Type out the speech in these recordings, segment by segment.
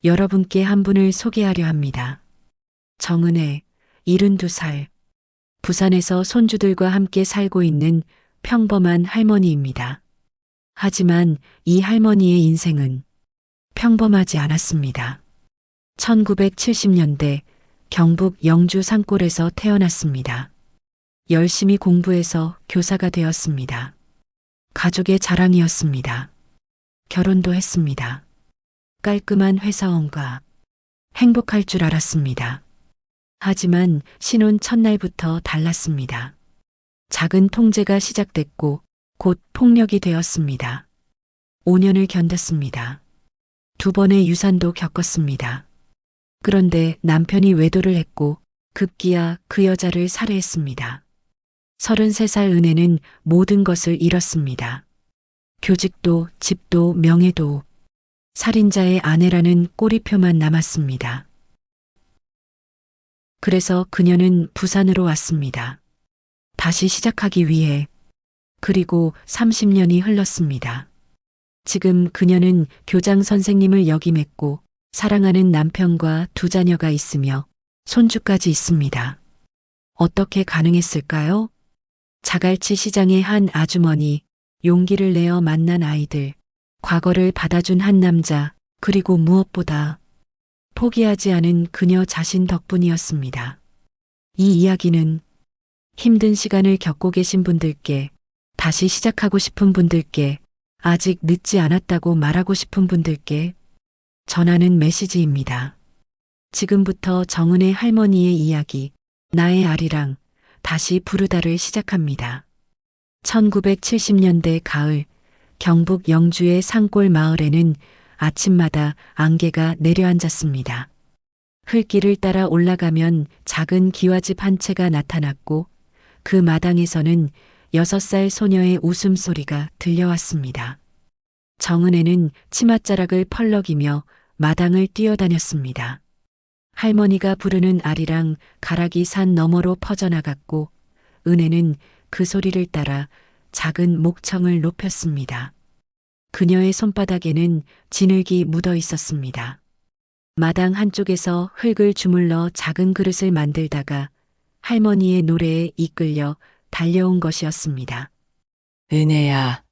여러분께 한 분을 소개하려 합니다. 정은혜, 72살. 부산에서 손주들과 함께 살고 있는 평범한 할머니입니다. 하지만 이 할머니의 인생은 평범하지 않았습니다. 1970년대 경북 영주 산골에서 태어났습니다. 열심히 공부해서 교사가 되었습니다. 가족의 자랑이었습니다. 결혼도 했습니다. 깔끔한 회사원과 행복할 줄 알았습니다. 하지만 신혼 첫날부터 달랐습니다. 작은 통제가 시작됐고 곧 폭력이 되었습니다. 5년을 견뎠습니다. 2번의 유산도 겪었습니다. 그런데 남편이 외도를 했고 급기야 그 여자를 살해했습니다. 33살 은혜는 모든 것을 잃었습니다. 교직도, 집도, 명예도, 살인자의 아내라는 꼬리표만 남았습니다. 그래서 그녀는 부산으로 왔습니다. 다시 시작하기 위해. 그리고 30년이 흘렀습니다. 지금 그녀는 교장 선생님을 역임했고 사랑하는 남편과 2 자녀가 있으며 손주까지 있습니다. 어떻게 가능했을까요? 자갈치 시장의 한 아주머니, 용기를 내어 만난 아이들, 과거를 받아준 한 남자, 그리고 무엇보다 포기하지 않은 그녀 자신 덕분이었습니다. 이 이야기는 힘든 시간을 겪고 계신 분들께, 다시 시작하고 싶은 분들께, 아직 늦지 않았다고 말하고 싶은 분들께 전하는 메시지입니다. 지금부터 정은혜 할머니의 이야기, 나의 아리랑, 다시 부르다를 시작합니다. 1970년대 가을, 경북 영주의 산골 마을에는 아침마다 안개가 내려앉았습니다. 흙길을 따라 올라가면 작은 기와집 한 채가 나타났고 그 마당에서는 6살 소녀의 웃음소리가 들려왔습니다. 정은혜는 치맛자락을 펄럭이며 마당을 뛰어다녔습니다. 할머니가 부르는 아리랑 가락이 산 너머로 퍼져나갔고 은혜는 그 소리를 따라 작은 목청을 높였습니다. 그녀의 손바닥에는 진흙이 묻어 있었습니다. 마당 한쪽에서 흙을 주물러 작은 그릇을 만들다가 할머니의 노래에 이끌려 달려온 것이었습니다. 은혜야,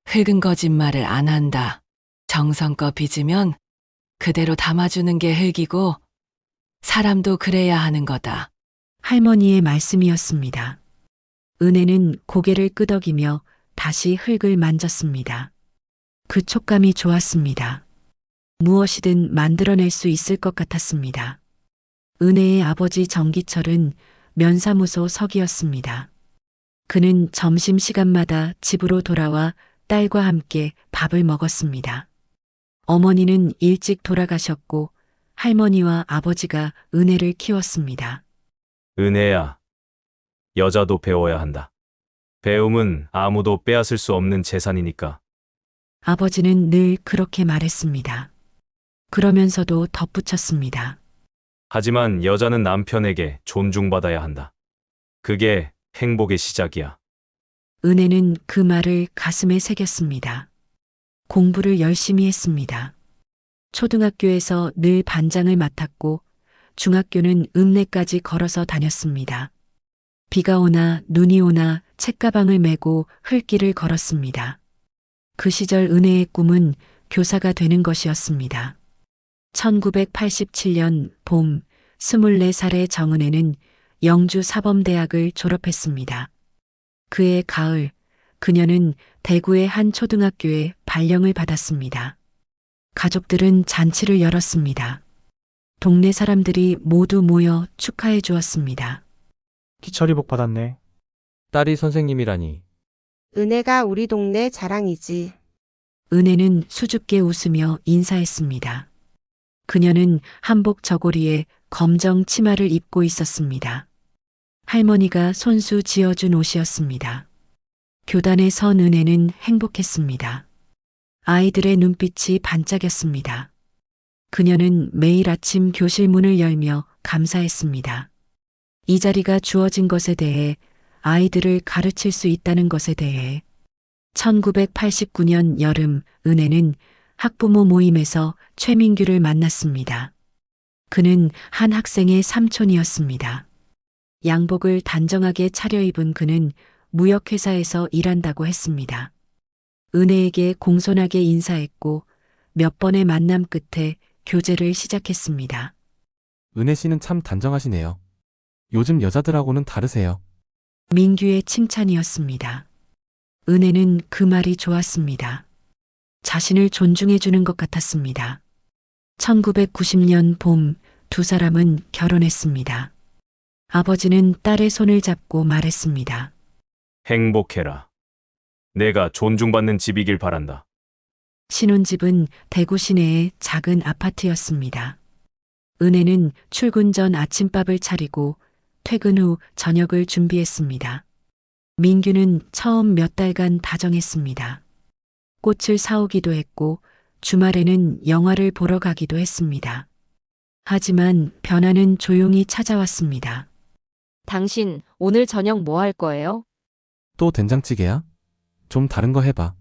흙은 거짓말을 안 한다. 정성껏 빚으면 그대로 담아주는 게 흙이고 사람도 그래야 하는 거다. 할머니의 말씀이었습니다. 은혜는 고개를 끄덕이며 다시 흙을 만졌습니다. 그 촉감이 좋았습니다. 무엇이든 만들어낼 수 있을 것 같았습니다. 은혜의 아버지 정기철은 면사무소 서기였습니다. 그는 점심시간마다 집으로 돌아와 딸과 함께 밥을 먹었습니다. 어머니는 일찍 돌아가셨고 할머니와 아버지가 은혜를 키웠습니다. 은혜야, 여자도 배워야 한다. 배움은 아무도 빼앗을 수 없는 재산이니까. 아버지는 늘 그렇게 말했습니다. 그러면서도 덧붙였습니다. 하지만 여자는 남편에게 존중받아야 한다. 그게 행복의 시작이야. 은혜는 그 말을 가슴에 새겼습니다. 공부를 열심히 했습니다. 초등학교에서 늘 반장을 맡았고 중학교는 읍내까지 걸어서 다녔습니다. 비가 오나 눈이 오나 책가방을 메고 흘길을 걸었습니다. 그 시절 은혜의 꿈은 교사가 되는 것이었습니다. 1987년 봄 24살의 정은혜는 영주 사범대학을 졸업했습니다. 그해 가을 그녀는 대구의 한 초등학교에 발령을 받았습니다. 가족들은 잔치를 열었습니다. 동네 사람들이 모두 모여 축하해 주었습니다. 기철이 복 받았네. 딸이 선생님이라니. 은혜가 우리 동네 자랑이지. 은혜는 수줍게 웃으며 인사했습니다. 그녀는 한복 저고리에 검정 치마를 입고 있었습니다. 할머니가 손수 지어준 옷이었습니다. 교단에 선 은혜는 행복했습니다. 아이들의 눈빛이 반짝였습니다. 그녀는 매일 아침 교실 문을 열며 감사했습니다. 이 자리가 주어진 것에 대해, 아이들을 가르칠 수 있다는 것에 대해. 1989년 여름 은혜는 학부모 모임에서 최민규를 만났습니다. 그는 한 학생의 삼촌이었습니다. 양복을 단정하게 차려입은 그는 무역회사에서 일한다고 했습니다. 은혜에게 공손하게 인사했고 몇 번의 만남 끝에 교제를 시작했습니다. 은혜 씨는 참 단정하시네요. 요즘 여자들하고는 다르세요. 민규의 칭찬이었습니다. 은혜는 그 말이 좋았습니다. 자신을 존중해주는 것 같았습니다. 1990년 봄 두 사람은 결혼했습니다. 아버지는 딸의 손을 잡고 말했습니다. 행복해라. 내가 존중받는 집이길 바란다. 신혼집은 대구 시내의 작은 아파트였습니다. 은혜는 출근 전 아침밥을 차리고 퇴근 후 저녁을 준비했습니다. 민규는 처음 몇 달간 다정했습니다. 꽃을 사오기도 했고 주말에는 영화를 보러 가기도 했습니다. 하지만 변화는 조용히 찾아왔습니다. 당신 오늘 저녁 뭐 할 거예요? 또 된장찌개야? 좀 다른 거 해봐.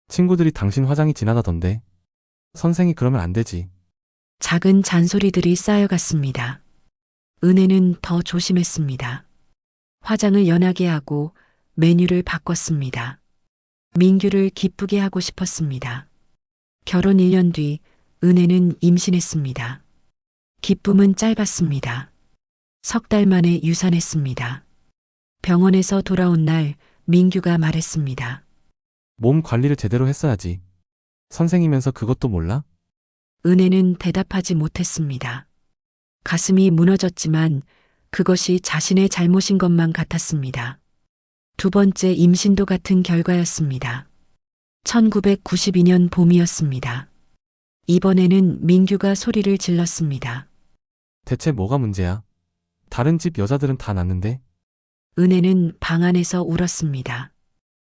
친구들이 당신 화장이 진하다던데. 선생이 그러면 안 되지. 작은 잔소리들이 쌓여갔습니다. 은혜는 더 조심했습니다. 화장을 연하게 하고 메뉴를 바꿨습니다. 민규를 기쁘게 하고 싶었습니다. 결혼 1년 뒤 은혜는 임신했습니다. 기쁨은 짧았습니다. 석 달 만에 유산했습니다. 병원에서 돌아온 날 민규가 말했습니다. 몸 관리를 제대로 했어야지. 선생이면서 그것도 몰라? 은혜는 대답하지 못했습니다. 가슴이 무너졌지만 그것이 자신의 잘못인 것만 같았습니다. 두 번째 임신도 같은 결과였습니다. 1992년 봄이었습니다. 이번에는 민규가 소리를 질렀습니다. 대체 뭐가 문제야? 다른 집 여자들은 다 낳는데? 은혜는 방 안에서 울었습니다.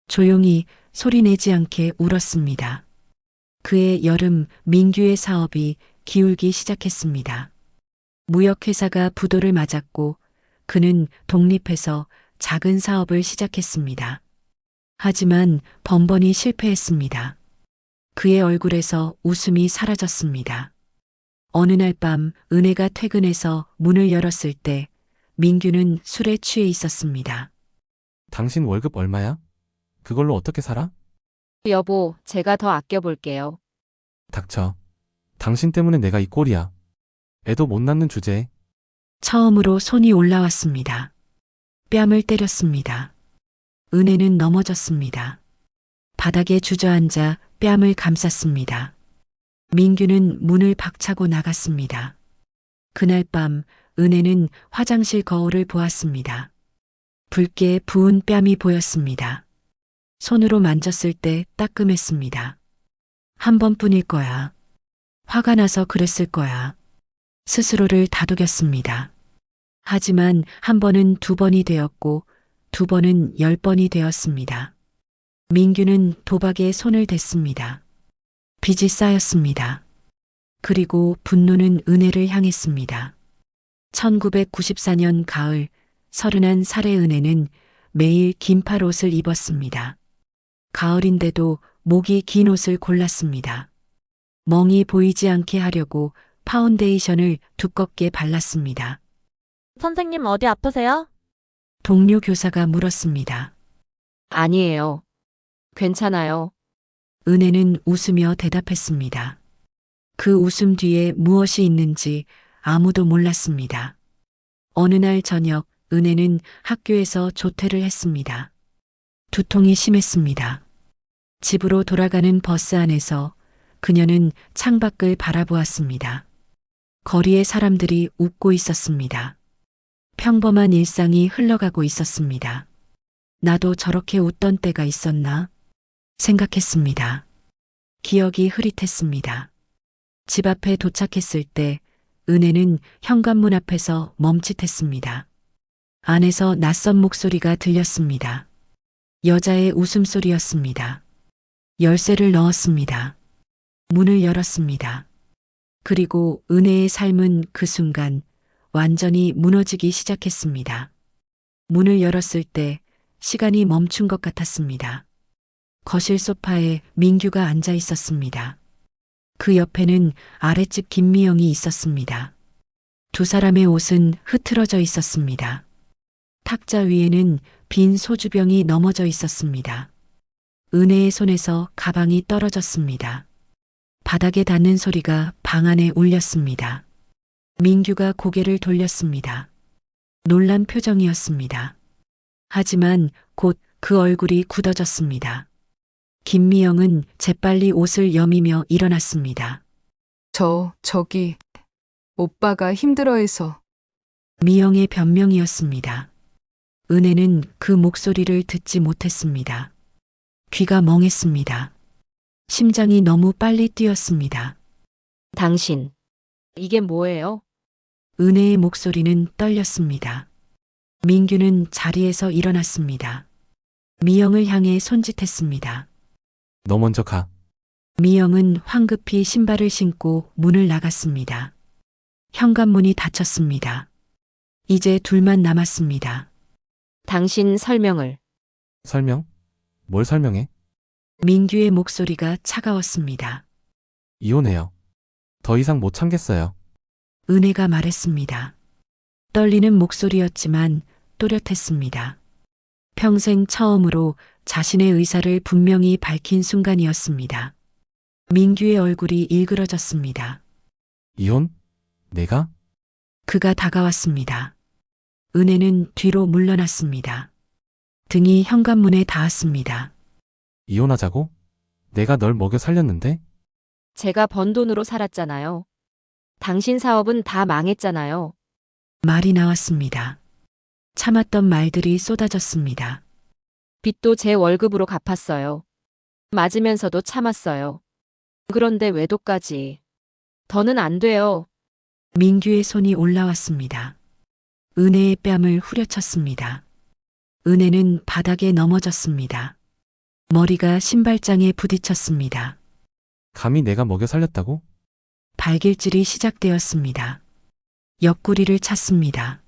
조용히 소리내지 않게 울었습니다. 그해 여름 민규의 사업이 기울기 시작했습니다. 무역회사가 부도를 맞았고 그는 독립해서 작은 사업을 시작했습니다. 하지만 번번이 실패했습니다. 그의 얼굴에서 웃음이 사라졌습니다. 어느 날 밤 은혜가 퇴근해서 문을 열었을 때 민규는 술에 취해 있었습니다. 당신 월급 얼마야? 그걸로 어떻게 살아? 여보, 제가 더 아껴볼게요. 닥쳐. 당신 때문에 내가 이 꼴이야. 애도 못 낳는 주제에. 처음으로 손이 올라왔습니다. 뺨을 때렸습니다. 은혜는 넘어졌습니다. 바닥에 주저앉아 뺨을 감쌌습니다. 민규는 문을 박차고 나갔습니다. 그날 밤 은혜는 화장실 거울을 보았습니다. 붉게 부은 뺨이 보였습니다. 손으로 만졌을 때 따끔했습니다. 한 번뿐일 거야. 화가 나서 그랬을 거야. 스스로를 다독였습니다. 하지만 한 번은 두 번이 되었고 두 번은 10번이 되었습니다. 민규는 도박에 손을 댔습니다. 빚이 쌓였습니다. 그리고 분노는 은혜를 향했습니다. 1994년 가을 31살의 은혜는 매일 긴팔 옷을 입었습니다. 가을인데도 목이 긴 옷을 골랐습니다. 멍이 보이지 않게 하려고 파운데이션을 두껍게 발랐습니다. 선생님 어디 아프세요? 동료 교사가 물었습니다. 아니에요. 괜찮아요. 은혜는 웃으며 대답했습니다. 그 웃음 뒤에 무엇이 있는지 아무도 몰랐습니다. 어느 날 저녁 은혜는 학교에서 조퇴를 했습니다. 두통이 심했습니다. 집으로 돌아가는 버스 안에서 그녀는 창밖을 바라보았습니다. 거리의 사람들이 웃고 있었습니다. 평범한 일상이 흘러가고 있었습니다. 나도 저렇게 웃던 때가 있었나? 생각했습니다. 기억이 흐릿했습니다. 집 앞에 도착했을 때 은혜는 현관문 앞에서 멈칫했습니다. 안에서 낯선 목소리가 들렸습니다. 여자의 웃음소리였습니다. 열쇠를 넣었습니다. 문을 열었습니다. 그리고 은혜의 삶은 그 순간 완전히 무너지기 시작했습니다. 문을 열었을 때 시간이 멈춘 것 같았습니다. 거실 소파에 민규가 앉아 있었습니다. 그 옆에는 아랫집 김미영이 있었습니다. 두 사람의 옷은 흐트러져 있었습니다. 탁자 위에는 빈 소주병이 넘어져 있었습니다. 은혜의 손에서 가방이 떨어졌습니다. 바닥에 닿는 소리가 방 안에 울렸습니다. 민규가 고개를 돌렸습니다. 놀란 표정이었습니다. 하지만 곧 그 얼굴이 굳어졌습니다. 김미영은 재빨리 옷을 여미며 일어났습니다. 저기, 오빠가 힘들어해서. 미영의 변명이었습니다. 은혜는 그 목소리를 듣지 못했습니다. 귀가 멍했습니다. 심장이 너무 빨리 뛰었습니다. 당신, 이게 뭐예요? 은혜의 목소리는 떨렸습니다. 민규는 자리에서 일어났습니다. 미영을 향해 손짓했습니다. 너 먼저 가. 미영은 황급히 신발을 신고 문을 나갔습니다. 현관문이 닫혔습니다. 이제 둘만 남았습니다. 당신 설명을. 설명? 뭘 설명해? 민규의 목소리가 차가웠습니다. 이혼해요. 더 이상 못 참겠어요. 은혜가 말했습니다. 떨리는 목소리였지만 또렷했습니다. 평생 처음으로 자신의 의사를 분명히 밝힌 순간이었습니다. 민규의 얼굴이 일그러졌습니다. 이혼? 내가? 그가 다가왔습니다. 은혜는 뒤로 물러났습니다. 등이 현관문에 닿았습니다. 이혼하자고? 내가 널 먹여 살렸는데? 제가 번 돈으로 살았잖아요. 당신 사업은 다 망했잖아요. 말이 나왔습니다. 참았던 말들이 쏟아졌습니다. 빚도 제 월급으로 갚았어요. 맞으면서도 참았어요. 그런데 외도까지. 더는 안 돼요. 민규의 손이 올라왔습니다. 은혜의 뺨을 후려쳤습니다. 은혜는 바닥에 넘어졌습니다. 머리가 신발장에 부딪혔습니다. 감히 내가 먹여 살렸다고? 발길질이 시작되었습니다. 옆구리를 찼습니다.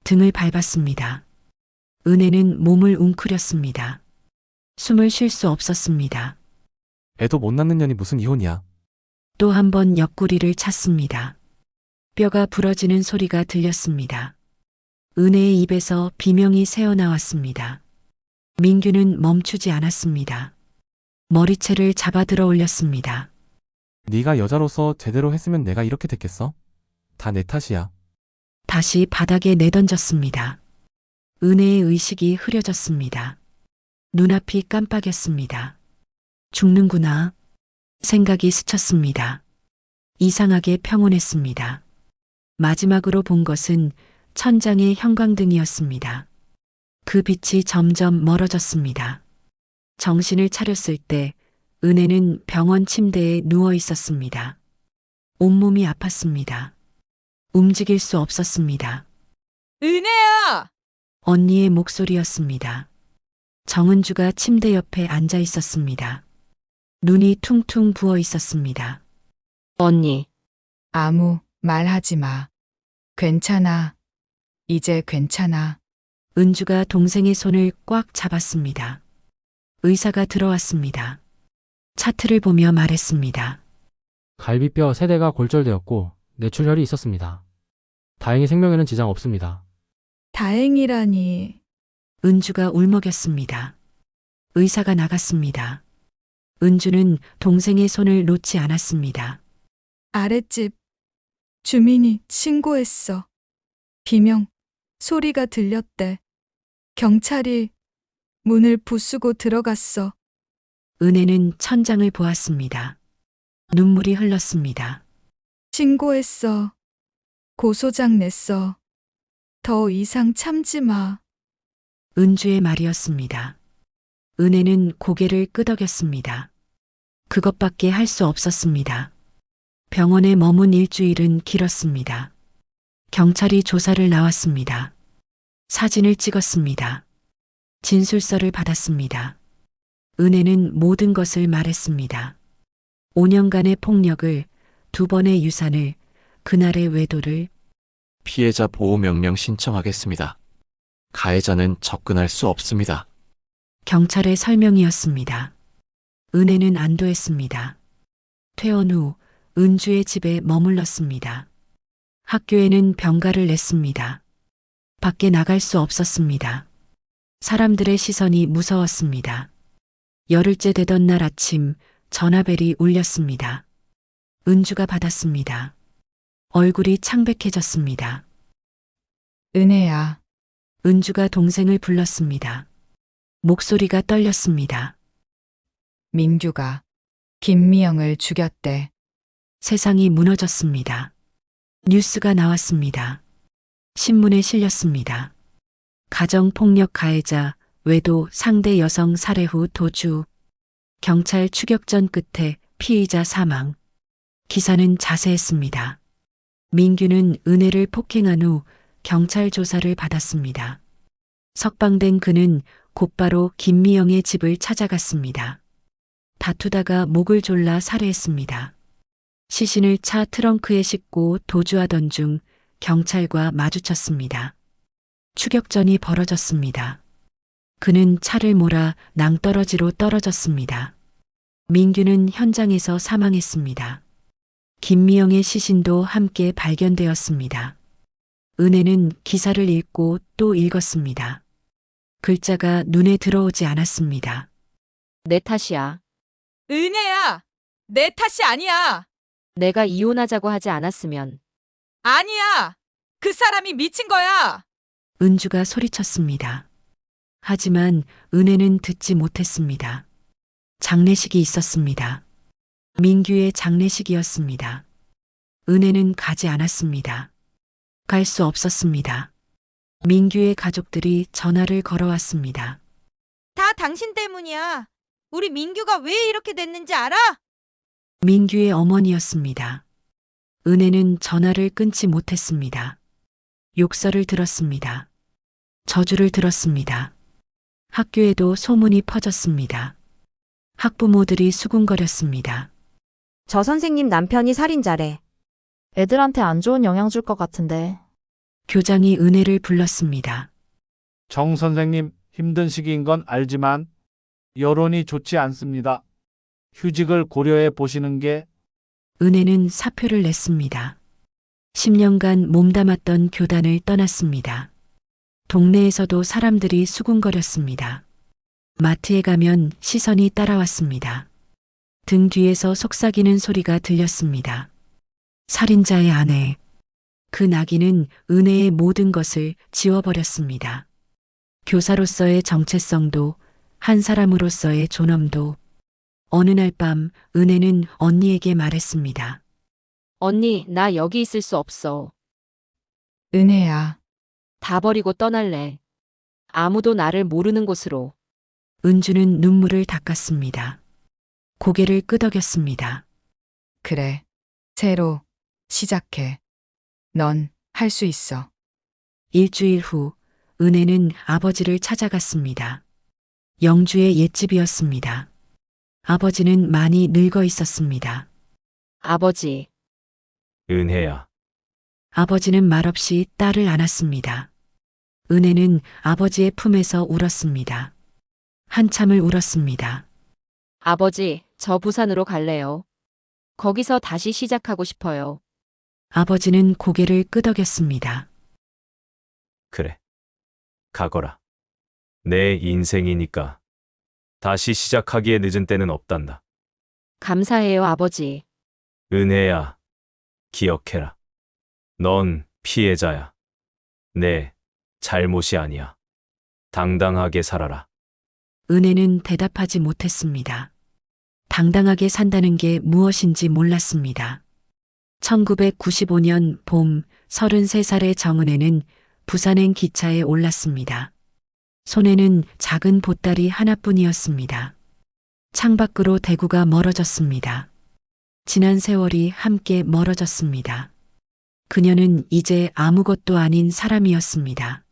등을 밟았습니다. 은혜는 몸을 웅크렸습니다. 숨을 쉴 수 없었습니다. 애도 못 낳는 년이 무슨 이혼이야. 또 한 번 옆구리를 찼습니다. 뼈가 부러지는 소리가 들렸습니다. 은혜의 입에서 비명이 새어나왔습니다. 민규는 멈추지 않았습니다. 머리채를 잡아 들어 올렸습니다. 네가 여자로서 제대로 했으면 내가 이렇게 됐겠어? 다 내 탓이야. 다시 바닥에 내던졌습니다. 은혜의 의식이 흐려졌습니다. 눈앞이 깜빡였습니다. 죽는구나. 생각이 스쳤습니다. 이상하게 평온했습니다. 마지막으로 본 것은 천장의 형광등이었습니다. 그 빛이 점점 멀어졌습니다. 정신을 차렸을 때 은혜는 병원 침대에 누워 있었습니다. 온몸이 아팠습니다. 움직일 수 없었습니다. 은혜야! 언니의 목소리였습니다. 정은주가 침대 옆에 앉아 있었습니다. 눈이 퉁퉁 부어 있었습니다. 언니, 아무 말 하지 마. 괜찮아. 이제 괜찮아. 은주가 동생의 손을 꽉 잡았습니다. 의사가 들어왔습니다. 차트를 보며 말했습니다. 갈비뼈 3대가 골절되었고 뇌출혈이 있었습니다. 다행히 생명에는 지장 없습니다. 다행이라니. 은주가 울먹였습니다. 의사가 나갔습니다. 은주는 동생의 손을 놓지 않았습니다. 아랫집 주민이 신고했어. 비명 소리가 들렸대. 경찰이 문을 부수고 들어갔어. 은혜는 천장을 보았습니다. 눈물이 흘렀습니다. 신고했어. 고소장 냈어. 더 이상 참지 마. 은주의 말이었습니다. 은혜는 고개를 끄덕였습니다. 그것밖에 할 수 없었습니다. 병원에 머문 일주일은 길었습니다. 경찰이 조사를 나왔습니다. 사진을 찍었습니다. 진술서를 받았습니다. 은혜는 모든 것을 말했습니다. 5년간의 폭력을, 2번의 유산을, 그날의 외도를. 피해자 보호 명령 신청하겠습니다. 가해자는 접근할 수 없습니다. 경찰의 설명이었습니다. 은혜는 안도했습니다. 퇴원 후 은주의 집에 머물렀습니다. 학교에는 병가를 냈습니다. 밖에 나갈 수 없었습니다. 사람들의 시선이 무서웠습니다. 열흘째 되던 날 아침 전화벨이 울렸습니다. 은주가 받았습니다. 얼굴이 창백해졌습니다. 은혜야, 은주가 동생을 불렀습니다. 목소리가 떨렸습니다. 민규가 김미영을 죽였대. 세상이 무너졌습니다. 뉴스가 나왔습니다. 신문에 실렸습니다. 가정폭력 가해자, 외도 상대 여성 살해 후 도주. 경찰 추격전 끝에 피의자 사망. 기사는 자세했습니다. 민규는 은혜를 폭행한 후 경찰 조사를 받았습니다. 석방된 그는 곧바로 김미영의 집을 찾아갔습니다. 다투다가 목을 졸라 살해했습니다. 시신을 차 트렁크에 싣고 도주하던 중 경찰과 마주쳤습니다. 추격전이 벌어졌습니다. 그는 차를 몰아 낭떠러지로 떨어졌습니다. 민규는 현장에서 사망했습니다. 김미영의 시신도 함께 발견되었습니다. 은혜는 기사를 읽고 또 읽었습니다. 글자가 눈에 들어오지 않았습니다. 내 탓이야. 은혜야, 내 탓이 아니야. 내가 이혼하자고 하지 않았으면. 아니야. 그 사람이 미친 거야. 은주가 소리쳤습니다. 하지만 은혜는 듣지 못했습니다. 장례식이 있었습니다. 민규의 장례식이었습니다. 은혜는 가지 않았습니다. 갈 수 없었습니다. 민규의 가족들이 전화를 걸어왔습니다. 다 당신 때문이야. 우리 민규가 왜 이렇게 됐는지 알아? 민규의 어머니였습니다. 은혜는 전화를 끊지 못했습니다. 욕설을 들었습니다. 저주를 들었습니다. 학교에도 소문이 퍼졌습니다. 학부모들이 수군거렸습니다. 저 선생님 남편이 살인자래. 애들한테 안 좋은 영향 줄 것 같은데. 교장이 은혜를 불렀습니다. 정 선생님, 힘든 시기인 건 알지만 여론이 좋지 않습니다. 휴직을 고려해 보시는 게. 은혜는 사표를 냈습니다. 10년간 몸담았던 교단을 떠났습니다. 동네에서도 사람들이 수군거렸습니다. 마트에 가면 시선이 따라왔습니다. 등 뒤에서 속삭이는 소리가 들렸습니다. 살인자의 아내. 그 낙인은 은혜의 모든 것을 지워버렸습니다. 교사로서의 정체성도, 한 사람으로서의 존엄도. 어느 날 밤 은혜는 언니에게 말했습니다. 언니, 나 여기 있을 수 없어. 은혜야, 다 버리고 떠날래. 아무도 나를 모르는 곳으로. 은주는 눈물을 닦았습니다. 고개를 끄덕였습니다. 그래. 새로 시작해. 넌 할 수 있어. 일주일 후 은혜는 아버지를 찾아갔습니다. 영주의 옛집이었습니다. 아버지는 많이 늙어 있었습니다. 아버지, 은혜야, 아버지는 말없이 딸을 안았습니다. 은혜는 아버지의 품에서 울었습니다. 한참을 울었습니다. 아버지, 저 부산으로 갈래요. 거기서 다시 시작하고 싶어요. 아버지는 고개를 끄덕였습니다. 그래. 가거라. 내 인생이니까. 다시 시작하기에 늦은 때는 없단다. 감사해요, 아버지. 은혜야, 기억해라. 넌 피해자야. 내 잘못이 아니야. 당당하게 살아라. 은혜는 대답하지 못했습니다. 당당하게 산다는 게 무엇인지 몰랐습니다. 1995년 봄 33살의 정은혜는 부산행 기차에 올랐습니다. 손에는 작은 보따리 하나뿐이었습니다. 창밖으로 대구가 멀어졌습니다. 지난 세월이 함께 멀어졌습니다. 그녀는 이제 아무것도 아닌 사람이었습니다.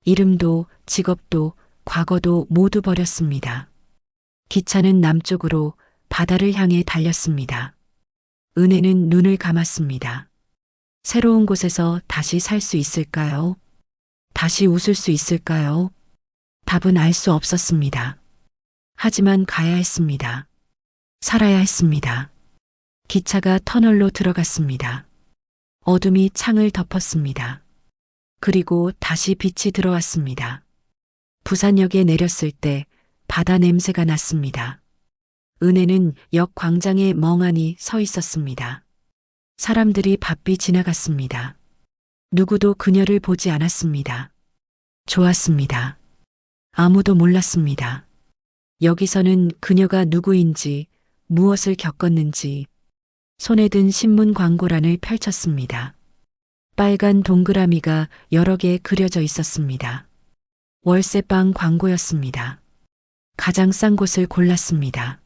이름도 직업도 과거도 모두 버렸습니다. 기차는 남쪽으로 바다를 향해 달렸습니다. 은혜는 눈을 감았습니다. 새로운 곳에서 다시 살 수 있을까요? 다시 웃을 수 있을까요? 답은 알 수 없었습니다. 하지만 가야 했습니다. 살아야 했습니다. 기차가 터널로 들어갔습니다. 어둠이 창을 덮었습니다. 그리고 다시 빛이 들어왔습니다. 부산역에 내렸을 때 바다 냄새가 났습니다. 은혜는 역 광장에 멍하니 서 있었습니다. 사람들이 바삐 지나갔습니다. 누구도 그녀를 보지 않았습니다. 좋았습니다. 아무도 몰랐습니다. 여기서는 그녀가 누구인지, 무엇을 겪었는지, 손에 든 신문 광고란을 펼쳤습니다. 빨간 동그라미가 여러 개 그려져 있었습니다. 월세방 광고였습니다. 가장 싼 곳을 골랐습니다.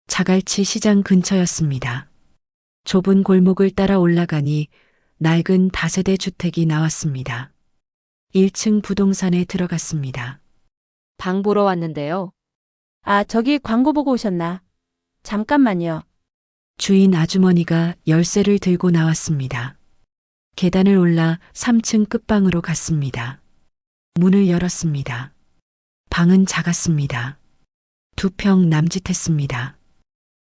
자갈치 시장 근처였습니다. 좁은 골목을 따라 올라가니 낡은 다세대 주택이 나왔습니다. 1층 부동산에 들어갔습니다. 방 보러 왔는데요. 아, 저기 광고 보고 오셨나? 잠깐만요. 주인 아주머니가 열쇠를 들고 나왔습니다. 계단을 올라 3층 끝방으로 갔습니다. 문을 열었습니다. 방은 작았습니다. 2평 남짓했습니다.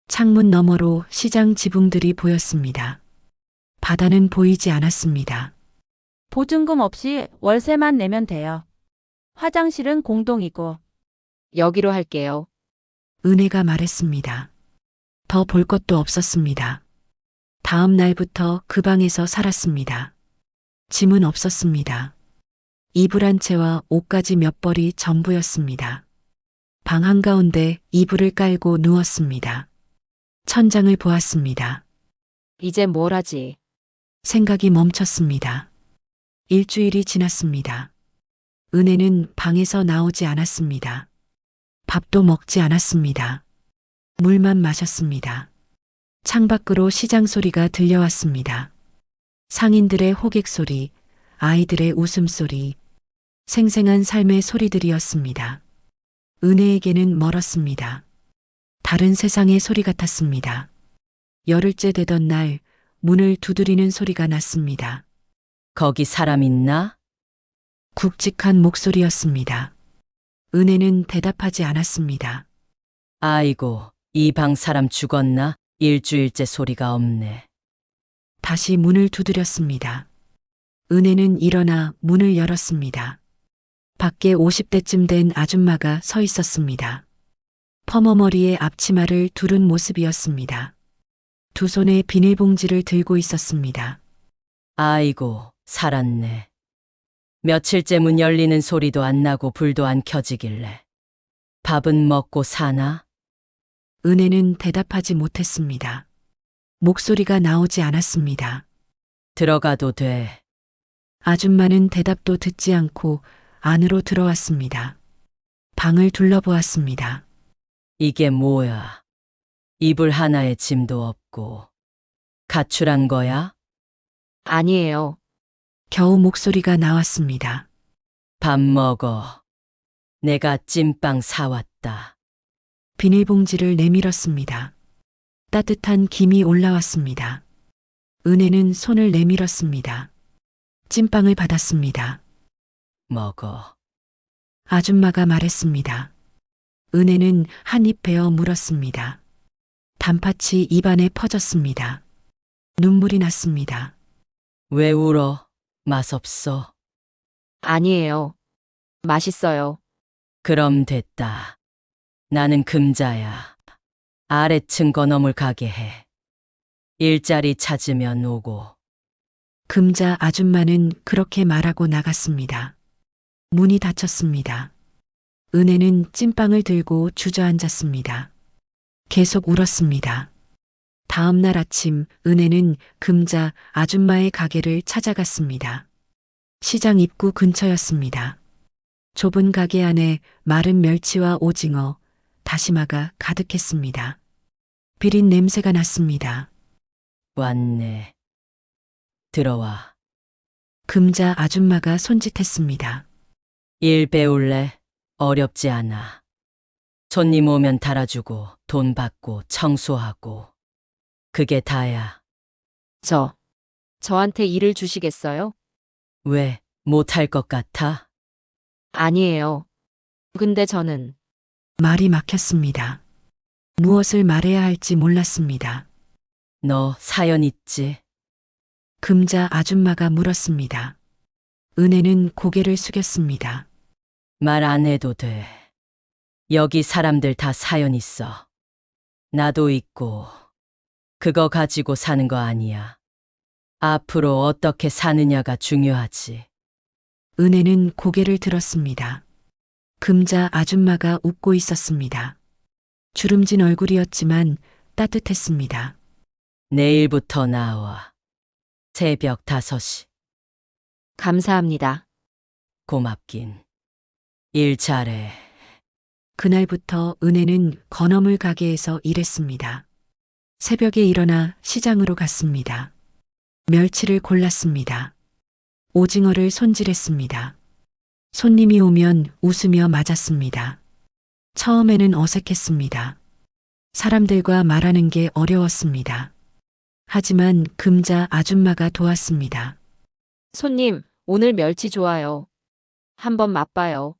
창문 너머로 시장 지붕들이 보였습니다. 바다는 보이지 않았습니다. 보증금 없이 월세만 내면 돼요. 화장실은 공동이고. 여기로 할게요. 은혜가 말했습니다. 더 볼 것도 없었습니다. 다음 날부터 그 방에서 살았습니다. 짐은 없었습니다. 이불 한 채와 옷가지 몇 벌이 전부였습니다. 방 한가운데 이불을 깔고 누웠습니다. 천장을 보았습니다. 이제 뭘 하지? 생각이 멈췄습니다. 일주일이 지났습니다. 은혜는 방에서 나오지 않았습니다. 밥도 먹지 않았습니다. 물만 마셨습니다. 창밖으로 시장 소리가 들려왔습니다. 상인들의 호객 소리, 아이들의 웃음소리, 생생한 삶의 소리들이었습니다. 은혜에게는 멀었습니다. 다른 세상의 소리 같았습니다. 열흘째 되던 날 문을 두드리는 소리가 났습니다. 거기 사람 있나? 굵직한 목소리였습니다. 은혜는 대답하지 않았습니다. 아이고, 이 방 사람 죽었나? 일주일째 소리가 없네. 다시 문을 두드렸습니다. 은혜는 일어나 문을 열었습니다. 밖에 50대쯤 된 아줌마가 서 있었습니다. 퍼머머리에 앞치마를 두른 모습이었습니다. 두 손에 비닐봉지를 들고 있었습니다. 아이고, 살았네. 며칠째 문 열리는 소리도 안 나고 불도 안 켜지길래. 밥은 먹고 사나? 은혜는 대답하지 못했습니다. 목소리가 나오지 않았습니다. 들어가도 돼. 아줌마는 대답도 듣지 않고 안으로 들어왔습니다. 방을 둘러보았습니다. 이게 뭐야? 이불 하나에 짐도 없고. 가출한 거야? 아니에요. 겨우 목소리가 나왔습니다. 밥 먹어. 내가 찐빵 사왔다. 비닐봉지를 내밀었습니다. 따뜻한 김이 올라왔습니다. 은혜는 손을 내밀었습니다. 찐빵을 받았습니다. 먹어. 아줌마가 말했습니다. 은혜는 한 입 베어 물었습니다. 단팥이 입안에 퍼졌습니다. 눈물이 났습니다. 왜 울어? 맛없어. 아니에요. 맛있어요. 그럼 됐다. 나는 금자야. 아래층 건어물 가게 해. 일자리 찾으면 오고. 금자 아줌마는 그렇게 말하고 나갔습니다. 문이 닫혔습니다. 은혜는 찐빵을 들고 주저앉았습니다. 계속 울었습니다. 다음 날 아침 은혜는 금자 아줌마의 가게를 찾아갔습니다. 시장 입구 근처였습니다. 좁은 가게 안에 마른 멸치와 오징어, 다시마가 가득했습니다. 비린 냄새가 났습니다. 왔네. 들어와. 금자 아줌마가 손짓했습니다. 일 배울래? 어렵지 않아. 손님 오면 달아주고 돈 받고 청소하고. 그게 다야. 저한테 일을 주시겠어요? 왜, 못할 것 같아? 아니에요. 근데 저는 말이 막혔습니다. 무엇을 말해야 할지 몰랐습니다. 너 사연 있지? 금자 아줌마가 물었습니다. 은혜는 고개를 숙였습니다. 말 안 해도 돼. 여기 사람들 다 사연 있어. 나도 있고. 그거 가지고 사는 거 아니야. 앞으로 어떻게 사느냐가 중요하지. 은혜는 고개를 들었습니다. 금자 아줌마가 웃고 있었습니다. 주름진 얼굴이었지만 따뜻했습니다. 내일부터 나와. 새벽 5시. 감사합니다. 고맙긴. 일 잘해. 그날부터 은혜는 건어물 가게에서 일했습니다. 새벽에 일어나 시장으로 갔습니다. 멸치를 골랐습니다. 오징어를 손질했습니다. 손님이 오면 웃으며 맞았습니다. 처음에는 어색했습니다. 사람들과 말하는 게 어려웠습니다. 하지만 금자 아줌마가 도왔습니다. 손님, 오늘 멸치 좋아요. 한번 맛봐요.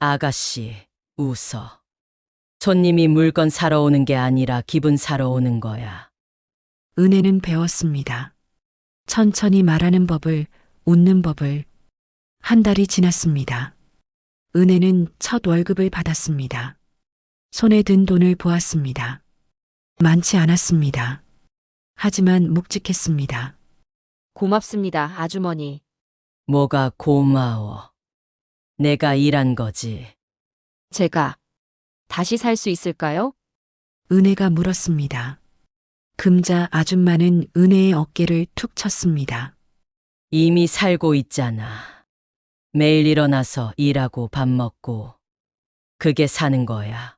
아가씨, 웃어. 손님이 물건 사러 오는 게 아니라 기분 사러 오는 거야. 은혜는 배웠습니다. 천천히 말하는 법을, 웃는 법을. 한 달이 지났습니다. 은혜는 첫 월급을 받았습니다. 손에 든 돈을 보았습니다. 많지 않았습니다. 하지만 묵직했습니다. 고맙습니다, 아주머니. 뭐가 고마워. 내가 일한 거지. 제가 다시 살 수 있을까요? 은혜가 물었습니다. 금자 아줌마는 은혜의 어깨를 툭 쳤습니다. 이미 살고 있잖아. 매일 일어나서 일하고 밥 먹고. 그게 사는 거야.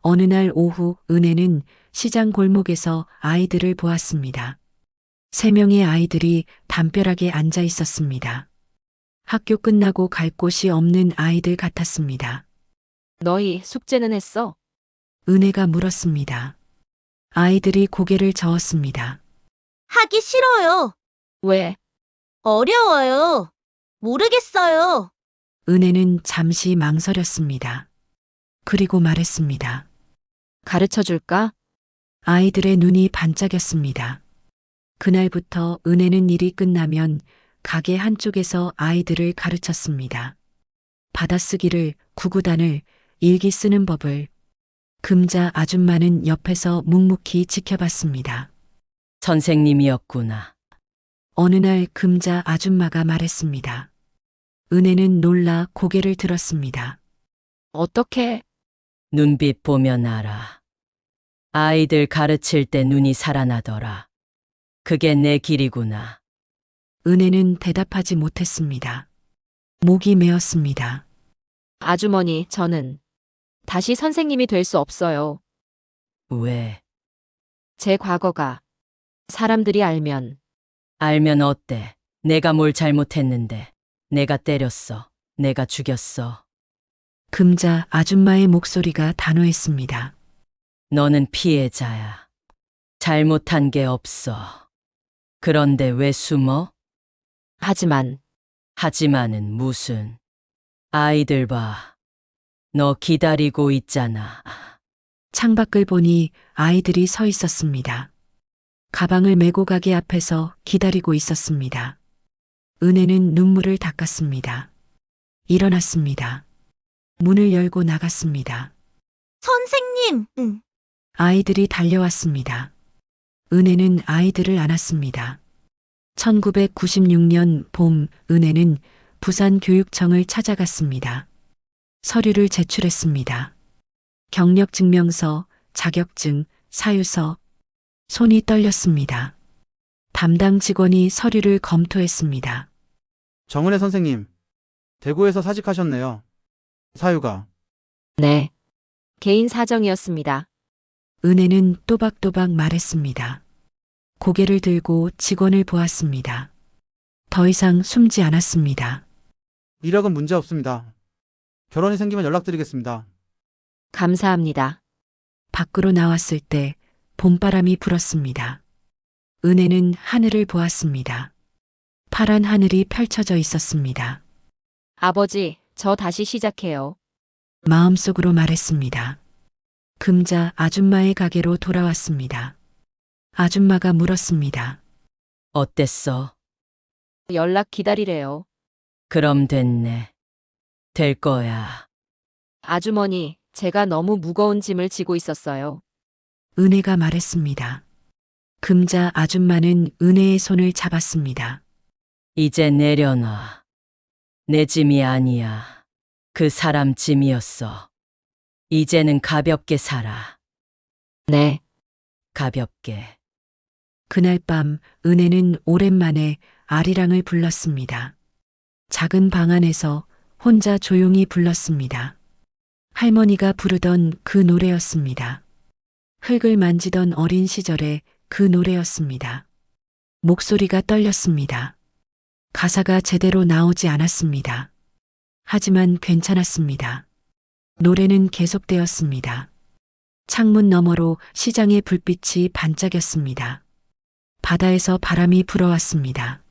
어느 날 오후 은혜는 시장 골목에서 아이들을 보았습니다. 3명의 아이들이 담벼락에 앉아 있었습니다. 학교 끝나고 갈 곳이 없는 아이들 같았습니다. 너희 숙제는 했어? 은혜가 물었습니다. 아이들이 고개를 저었습니다. 하기 싫어요. 왜? 어려워요. 모르겠어요. 은혜는 잠시 망설였습니다. 그리고 말했습니다. 가르쳐 줄까? 아이들의 눈이 반짝였습니다. 그날부터 은혜는 일이 끝나면 가게 한쪽에서 아이들을 가르쳤습니다. 받아쓰기를, 구구단을, 일기 쓰는 법을. 금자 아줌마는 옆에서 묵묵히 지켜봤습니다. 선생님이었구나. 어느 날 금자 아줌마가 말했습니다. 은혜는 놀라 고개를 들었습니다. 어떻게? 눈빛 보면 알아. 아이들 가르칠 때 눈이 살아나더라. 그게 내 길이구나. 은혜는 대답하지 못했습니다. 목이 메었습니다. 아주머니, 저는 다시 선생님이 될 수 없어요. 왜? 제 과거가 사람들이 알면 알면 어때? 내가 뭘 잘못했는데. 내가 때렸어. 내가 죽였어. 금자 아줌마의 목소리가 단호했습니다. 너는 피해자야. 잘못한 게 없어. 그런데 왜 숨어? 하지만은 무슨. 아이들 봐. 너 기다리고 있잖아. 창밖을 보니 아이들이 서 있었습니다. 가방을 메고 가게 앞에서 기다리고 있었습니다. 은혜는 눈물을 닦았습니다. 일어났습니다. 문을 열고 나갔습니다. 선생님, 아이들이 달려왔습니다. 은혜는 아이들을 안았습니다. 1996년 봄 은혜는 부산교육청을 찾아갔습니다. 서류를 제출했습니다. 경력증명서, 자격증, 사유서. 손이 떨렸습니다. 담당 직원이 서류를 검토했습니다. 정은혜 선생님, 대구에서 사직하셨네요. 사유가. 네. 개인 사정이었습니다. 은혜는 또박또박 말했습니다. 고개를 들고 직원을 보았습니다. 더 이상 숨지 않았습니다. 이력은 문제 없습니다. 결혼이 생기면 연락드리겠습니다. 감사합니다. 밖으로 나왔을 때 봄바람이 불었습니다. 은혜는 하늘을 보았습니다. 파란 하늘이 펼쳐져 있었습니다. 아버지, 저 다시 시작해요. 마음속으로 말했습니다. 금자 아줌마의 가게로 돌아왔습니다. 아줌마가 물었습니다. 어땠어? 연락 기다리래요. 그럼 됐네. 될 거야. 아주머니, 제가 너무 무거운 짐을 지고 있었어요. 은혜가 말했습니다. 금자 아줌마는 은혜의 손을 잡았습니다. 이제 내려놔. 내 짐이 아니야. 그 사람 짐이었어. 이제는 가볍게 살아. 네. 가볍게. 그날 밤 은혜는 오랜만에 아리랑을 불렀습니다. 작은 방 안에서 혼자 조용히 불렀습니다. 할머니가 부르던 그 노래였습니다. 흙을 만지던 어린 시절의 그 노래였습니다. 목소리가 떨렸습니다. 가사가 제대로 나오지 않았습니다. 하지만 괜찮았습니다. 노래는 계속되었습니다. 창문 너머로 시장의 불빛이 반짝였습니다. 바다에서 바람이 불어왔습니다.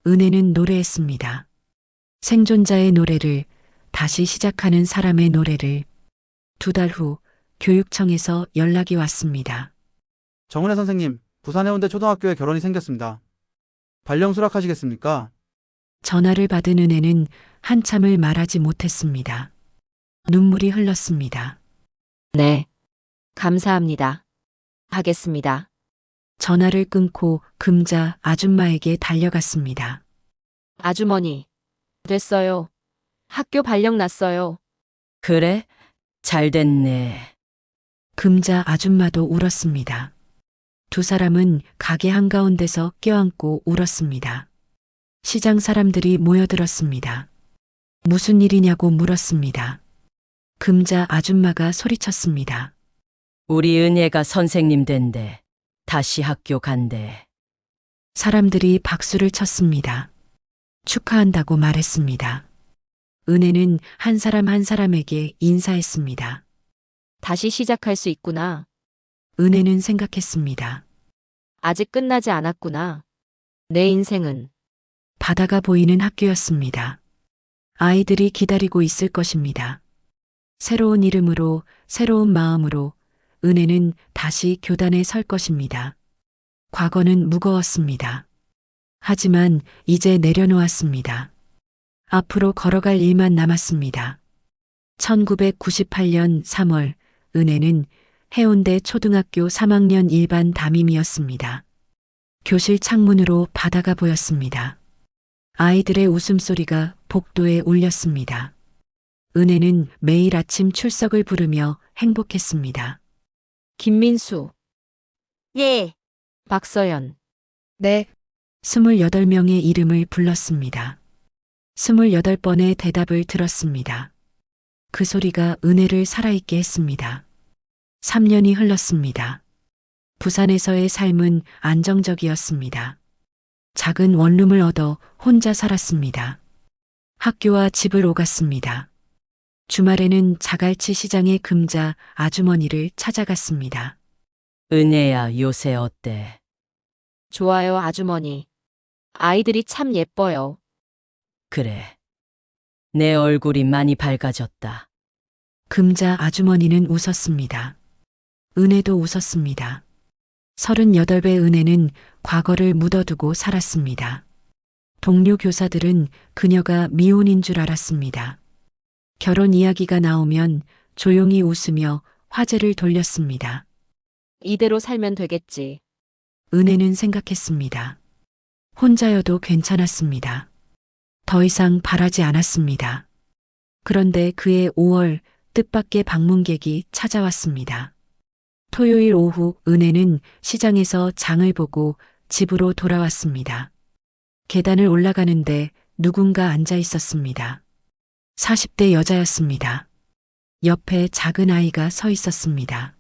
은혜는 노래했습니다. 생존자의 노래를, 다시 시작하는 사람의 노래를. 2달 후 교육청에서 연락이 왔습니다. 정은혜 선생님, 부산 해운대 초등학교에 결혼이 생겼습니다. 발령 수락하시겠습니까? 전화를 받은 은혜는 한참을 말하지 못했습니다. 눈물이 흘렀습니다. 네. 감사합니다. 하겠습니다. 전화를 끊고 금자 아줌마에게 달려갔습니다. 아주머니. 됐어요. 학교 발령 났어요. 그래? 잘 됐네. 금자 아줌마도 울었습니다. 두 사람은 가게 한가운데서 껴안고 울었습니다. 시장 사람들이 모여들었습니다. 무슨 일이냐고 물었습니다. 금자 아줌마가 소리쳤습니다. 우리 은혜가 선생님 된대. 다시 학교 간대. 사람들이 박수를 쳤습니다. 축하한다고 말했습니다. 은혜는 한 사람 한 사람에게 인사했습니다. 다시 시작할 수 있구나. 은혜는 생각했습니다. 아직 끝나지 않았구나. 내 인생은. 바다가 보이는 학교였습니다. 아이들이 기다리고 있을 것입니다. 새로운 이름으로, 새로운 마음으로 은혜는 다시 교단에 설 것입니다. 과거는 무거웠습니다. 하지만 이제 내려놓았습니다. 앞으로 걸어갈 일만 남았습니다. 1998년 3월 은혜는 해운대 초등학교 3학년 1반 담임이었습니다. 교실 창문으로 바다가 보였습니다. 아이들의 웃음소리가 복도에 울렸습니다. 은혜는 매일 아침 출석을 부르며 행복했습니다. 김민수. 예. 박서연. 네. 28명의 이름을 불렀습니다. 28번의 대답을 들었습니다. 그 소리가 은혜를 살아있게 했습니다. 3년이 흘렀습니다. 부산에서의 삶은 안정적이었습니다. 작은 원룸을 얻어 혼자 살았습니다. 학교와 집을 오갔습니다. 주말에는 자갈치 시장의 금자 아주머니를 찾아갔습니다. 은혜야, 요새 어때? 좋아요, 아주머니. 아이들이 참 예뻐요. 그래. 내 얼굴이 많이 밝아졌다. 금자 아주머니는 웃었습니다. 은혜도 웃었습니다. 38배 은혜는 과거를 묻어두고 살았습니다. 동료 교사들은 그녀가 미혼인 줄 알았습니다. 결혼 이야기가 나오면 조용히 웃으며 화제를 돌렸습니다. 이대로 살면 되겠지. 은혜는 생각했습니다. 혼자여도 괜찮았습니다. 더 이상 바라지 않았습니다. 그런데 그해 5월 뜻밖의 방문객이 찾아왔습니다. 토요일 오후 은혜는 시장에서 장을 보고 집으로 돌아왔습니다. 계단을 올라가는데 누군가 앉아 있었습니다. 40대 여자였습니다. 옆에 작은 아이가 서 있었습니다.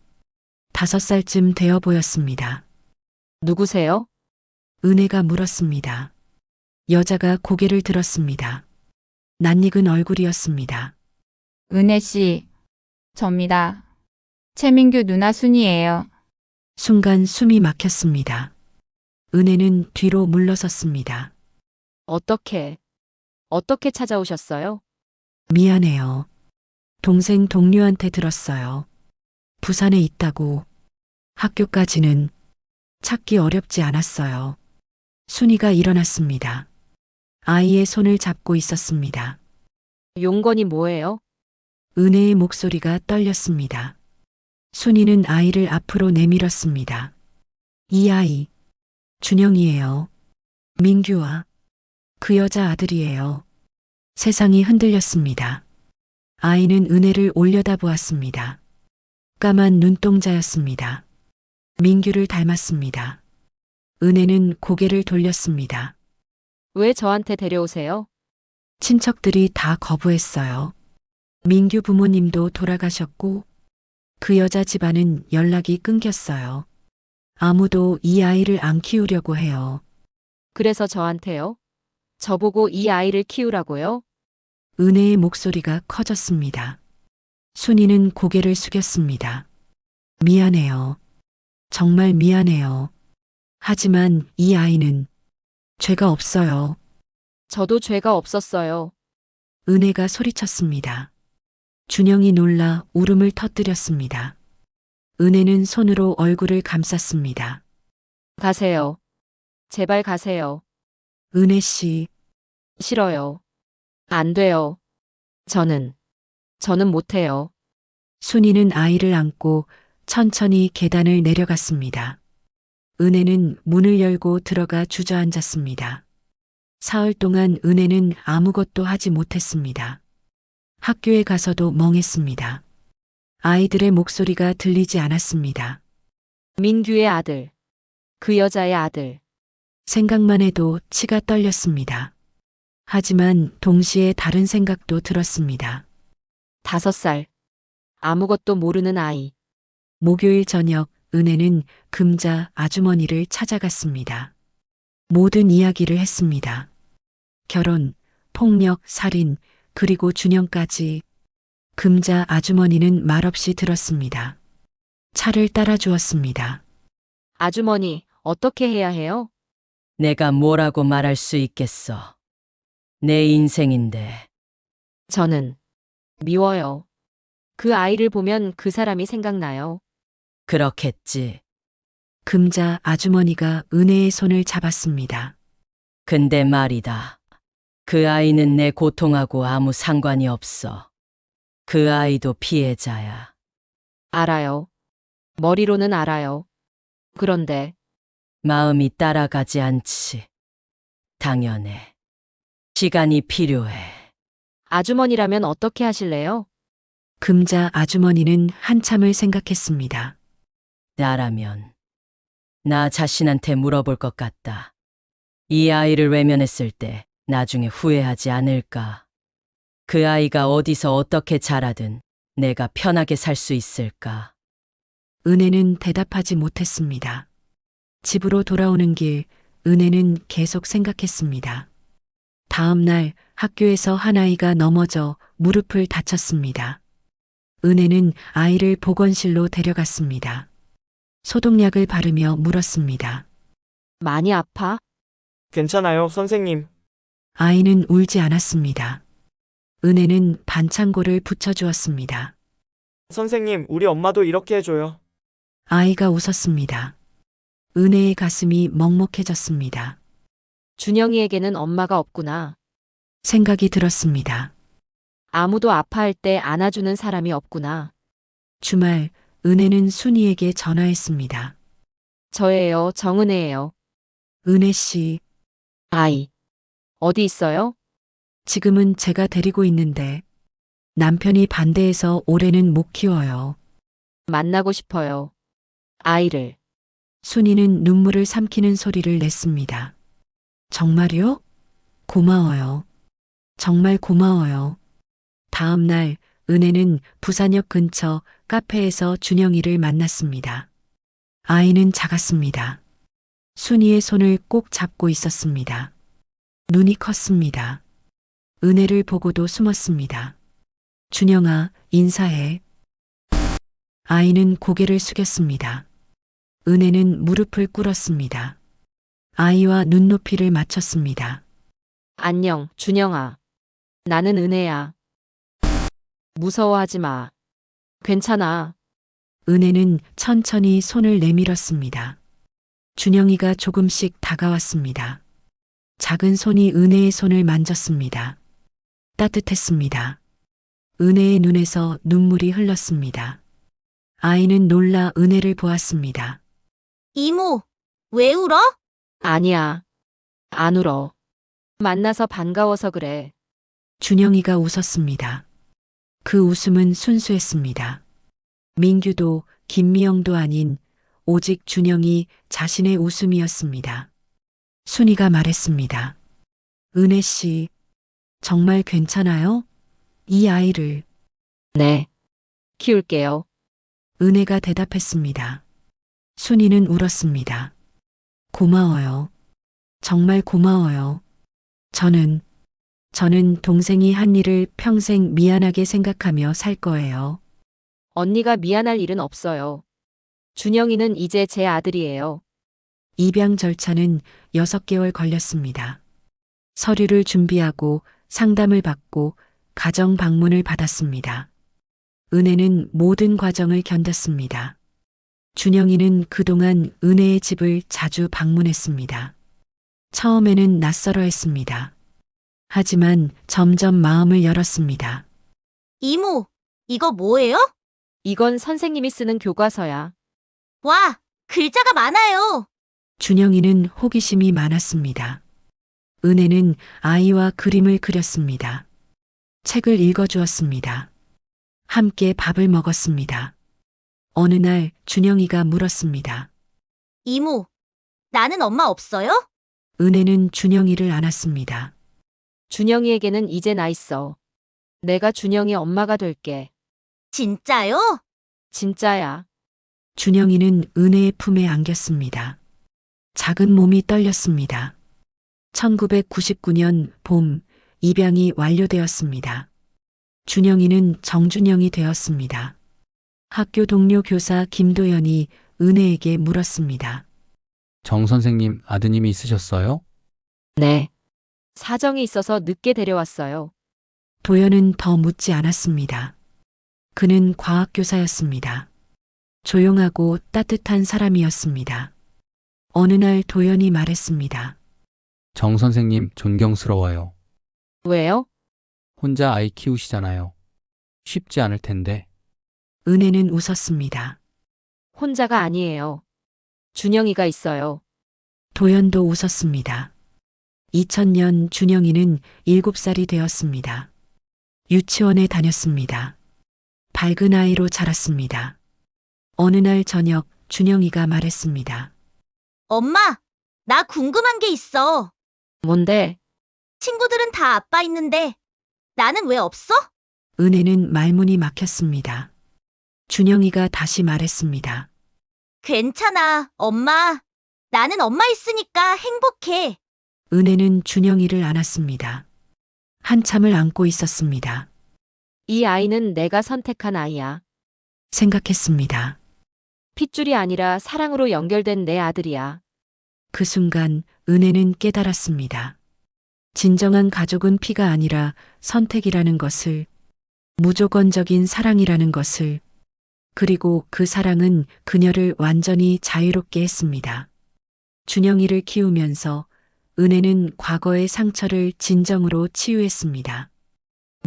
5살쯤 되어 보였습니다. 누구세요? 은혜가 물었습니다. 여자가 고개를 들었습니다. 낯익은 얼굴이었습니다. 은혜 씨. 접니다. 최민규 누나 순이에요. 순간 숨이 막혔습니다. 은혜는 뒤로 물러섰습니다. 어떻게 찾아오셨어요? 미안해요. 동생 동료한테 들었어요. 부산에 있다고. 학교까지는 찾기 어렵지 않았어요. 순이가 일어났습니다. 아이의 손을 잡고 있었습니다. 용건이 뭐예요? 은혜의 목소리가 떨렸습니다. 순이는 아이를 앞으로 내밀었습니다. 이 아이, 준영이에요. 민규와 그 여자 아들이에요. 세상이 흔들렸습니다. 아이는 은혜를 올려다보았습니다. 까만 눈동자였습니다. 민규를 닮았습니다. 은혜는 고개를 돌렸습니다. 왜 저한테 데려오세요? 친척들이 다 거부했어요. 민규 부모님도 돌아가셨고 그 여자 집안은 연락이 끊겼어요. 아무도 이 아이를 안 키우려고 해요. 그래서 저한테요? 저보고 이 아이를 키우라고요? 은혜의 목소리가 커졌습니다. 순이는 고개를 숙였습니다. 미안해요. 정말 미안해요. 하지만 이 아이는 죄가 없어요. 저도 죄가 없었어요. 은혜가 소리쳤습니다. 준영이 놀라 울음을 터뜨렸습니다. 은혜는 손으로 얼굴을 감쌌습니다. 가세요. 제발 가세요. 은혜 씨, 싫어요. 안 돼요. 저는 못해요. 순이는 아이를 안고 천천히 계단을 내려갔습니다. 은혜는 문을 열고 들어가 주저앉았습니다. 사흘 동안 은혜는 아무것도 하지 못했습니다. 학교에 가서도 멍했습니다. 아이들의 목소리가 들리지 않았습니다. 민규의 아들. 그 여자의 아들. 생각만 해도 치가 떨렸습니다. 하지만 동시에 다른 생각도 들었습니다. 5살. 아무것도 모르는 아이. 목요일 저녁 은혜는 금자 아주머니를 찾아갔습니다. 모든 이야기를 했습니다. 결혼, 폭력, 살인, 그리고 준영까지. 금자 아주머니는 말없이 들었습니다. 차를 따라 주었습니다. 아주머니, 어떻게 해야 해요? 내가 뭐라고 말할 수 있겠어. 내 인생인데. 저는 미워요. 그 아이를 보면 그 사람이 생각나요. 그렇겠지. 금자 아주머니가 은혜의 손을 잡았습니다. 근데 말이다. 그 아이는 내 고통하고 아무 상관이 없어. 그 아이도 피해자야. 알아요. 머리로는 알아요. 그런데 마음이 따라가지 않지. 당연해. 시간이 필요해. 아주머니라면 어떻게 하실래요? 금자 아주머니는 한참을 생각했습니다. 나라면 나 자신한테 물어볼 것 같다. 이 아이를 외면했을 때 나중에 후회하지 않을까? 그 아이가 어디서 어떻게 자라든 내가 편하게 살 수 있을까? 은혜는 대답하지 못했습니다. 집으로 돌아오는 길, 은혜는 계속 생각했습니다. 다음 날 학교에서 한 아이가 넘어져 무릎을 다쳤습니다. 은혜는 아이를 보건실로 데려갔습니다. 소독약을 바르며 물었습니다. 많이 아파? 괜찮아요, 선생님. 아이는 울지 않았습니다. 은혜는 반창고를 붙여주었습니다. 선생님, 우리 엄마도 이렇게 해줘요. 아이가 웃었습니다. 은혜의 가슴이 먹먹해졌습니다. 준영이에게는 엄마가 없구나. 생각이 들었습니다. 아무도 아파할 때 안아주는 사람이 없구나. 주말, 은혜는 순이에게 전화했습니다. 저예요, 정은혜예요. 은혜 씨, 아이. 어디 있어요? 지금은 제가 데리고 있는데 남편이 반대해서 올해는 못 키워요. 만나고 싶어요. 아이를. 순이는 눈물을 삼키는 소리를 냈습니다. 정말요? 고마워요. 정말 고마워요. 다음 날 은혜는 부산역 근처 카페에서 준영이를 만났습니다. 아이는 작았습니다. 순이의 손을 꼭 잡고 있었습니다. 눈이 컸습니다. 은혜를 보고도 숨었습니다. 준영아, 인사해. 아이는 고개를 숙였습니다. 은혜는 무릎을 꿇었습니다. 아이와 눈높이를 맞췄습니다. 안녕, 준영아. 나는 은혜야. 무서워하지 마. 괜찮아. 은혜는 천천히 손을 내밀었습니다. 준영이가 조금씩 다가왔습니다. 작은 손이 은혜의 손을 만졌습니다. 따뜻했습니다. 은혜의 눈에서 눈물이 흘렀습니다. 아이는 놀라 은혜를 보았습니다. 이모, 왜 울어? 아니야. 안 울어. 만나서 반가워서 그래. 준영이가 웃었습니다. 그 웃음은 순수했습니다. 민규도 김미영도 아닌 오직 준영이 자신의 웃음이었습니다. 순이가 말했습니다. 은혜 씨, 정말 괜찮아요? 이 아이를. 네. 키울게요. 은혜가 대답했습니다. 순이는 울었습니다. 고마워요. 정말 고마워요. 저는 동생이 한 일을 평생 미안하게 생각하며 살 거예요. 언니가 미안할 일은 없어요. 준영이는 이제 제 아들이에요. 입양 절차는 6개월 걸렸습니다. 서류를 준비하고 상담을 받고 가정 방문을 받았습니다. 은혜는 모든 과정을 견뎠습니다. 준영이는 그동안 은혜의 집을 자주 방문했습니다. 처음에는 낯설어 했습니다. 하지만 점점 마음을 열었습니다. 이모, 이거 뭐예요? 이건 선생님이 쓰는 교과서야. 와, 글자가 많아요. 준영이는 호기심이 많았습니다. 은혜는 아이와 그림을 그렸습니다. 책을 읽어주었습니다. 함께 밥을 먹었습니다. 어느 날 준영이가 물었습니다. 이모, 나는 엄마 없어요? 은혜는 준영이를 안았습니다. 준영이에게는 이제 나 있어. 내가 준영이 엄마가 될게. 진짜요? 진짜야. 준영이는 은혜의 품에 안겼습니다. 작은 몸이 떨렸습니다. 1999년 봄 입양이 완료되었습니다. 준영이는 정준영이 되었습니다. 학교 동료 교사 김도연이 은혜에게 물었습니다. 정 선생님 아드님이 있으셨어요? 네. 사정이 있어서 늦게 데려왔어요. 도연은 더 묻지 않았습니다. 그는 과학교사였습니다. 조용하고 따뜻한 사람이었습니다. 어느 날 도연이 말했습니다. 정 선생님 존경스러워요. 왜요? 혼자 아이 키우시잖아요. 쉽지 않을 텐데. 은혜는 웃었습니다. 혼자가 아니에요. 준영이가 있어요. 도연도 웃었습니다. 2000년 준영이는 7살이 되었습니다. 유치원에 다녔습니다. 밝은 아이로 자랐습니다. 어느 날 저녁 준영이가 말했습니다. 엄마, 나 궁금한 게 있어. 뭔데? 친구들은 다 아빠 있는데 나는 왜 없어? 은혜는 말문이 막혔습니다. 준영이가 다시 말했습니다. 괜찮아, 엄마. 나는 엄마 있으니까 행복해. 은혜는 준영이를 안았습니다. 한참을 안고 있었습니다. 이 아이는 내가 선택한 아이야. 생각했습니다. 핏줄이 아니라 사랑으로 연결된 내 아들이야. 그 순간 은혜는 깨달았습니다. 진정한 가족은 피가 아니라 선택이라는 것을, 무조건적인 사랑이라는 것을, 그리고 그 사랑은 그녀를 완전히 자유롭게 했습니다. 준영이를 키우면서 은혜는 과거의 상처를 진정으로 치유했습니다.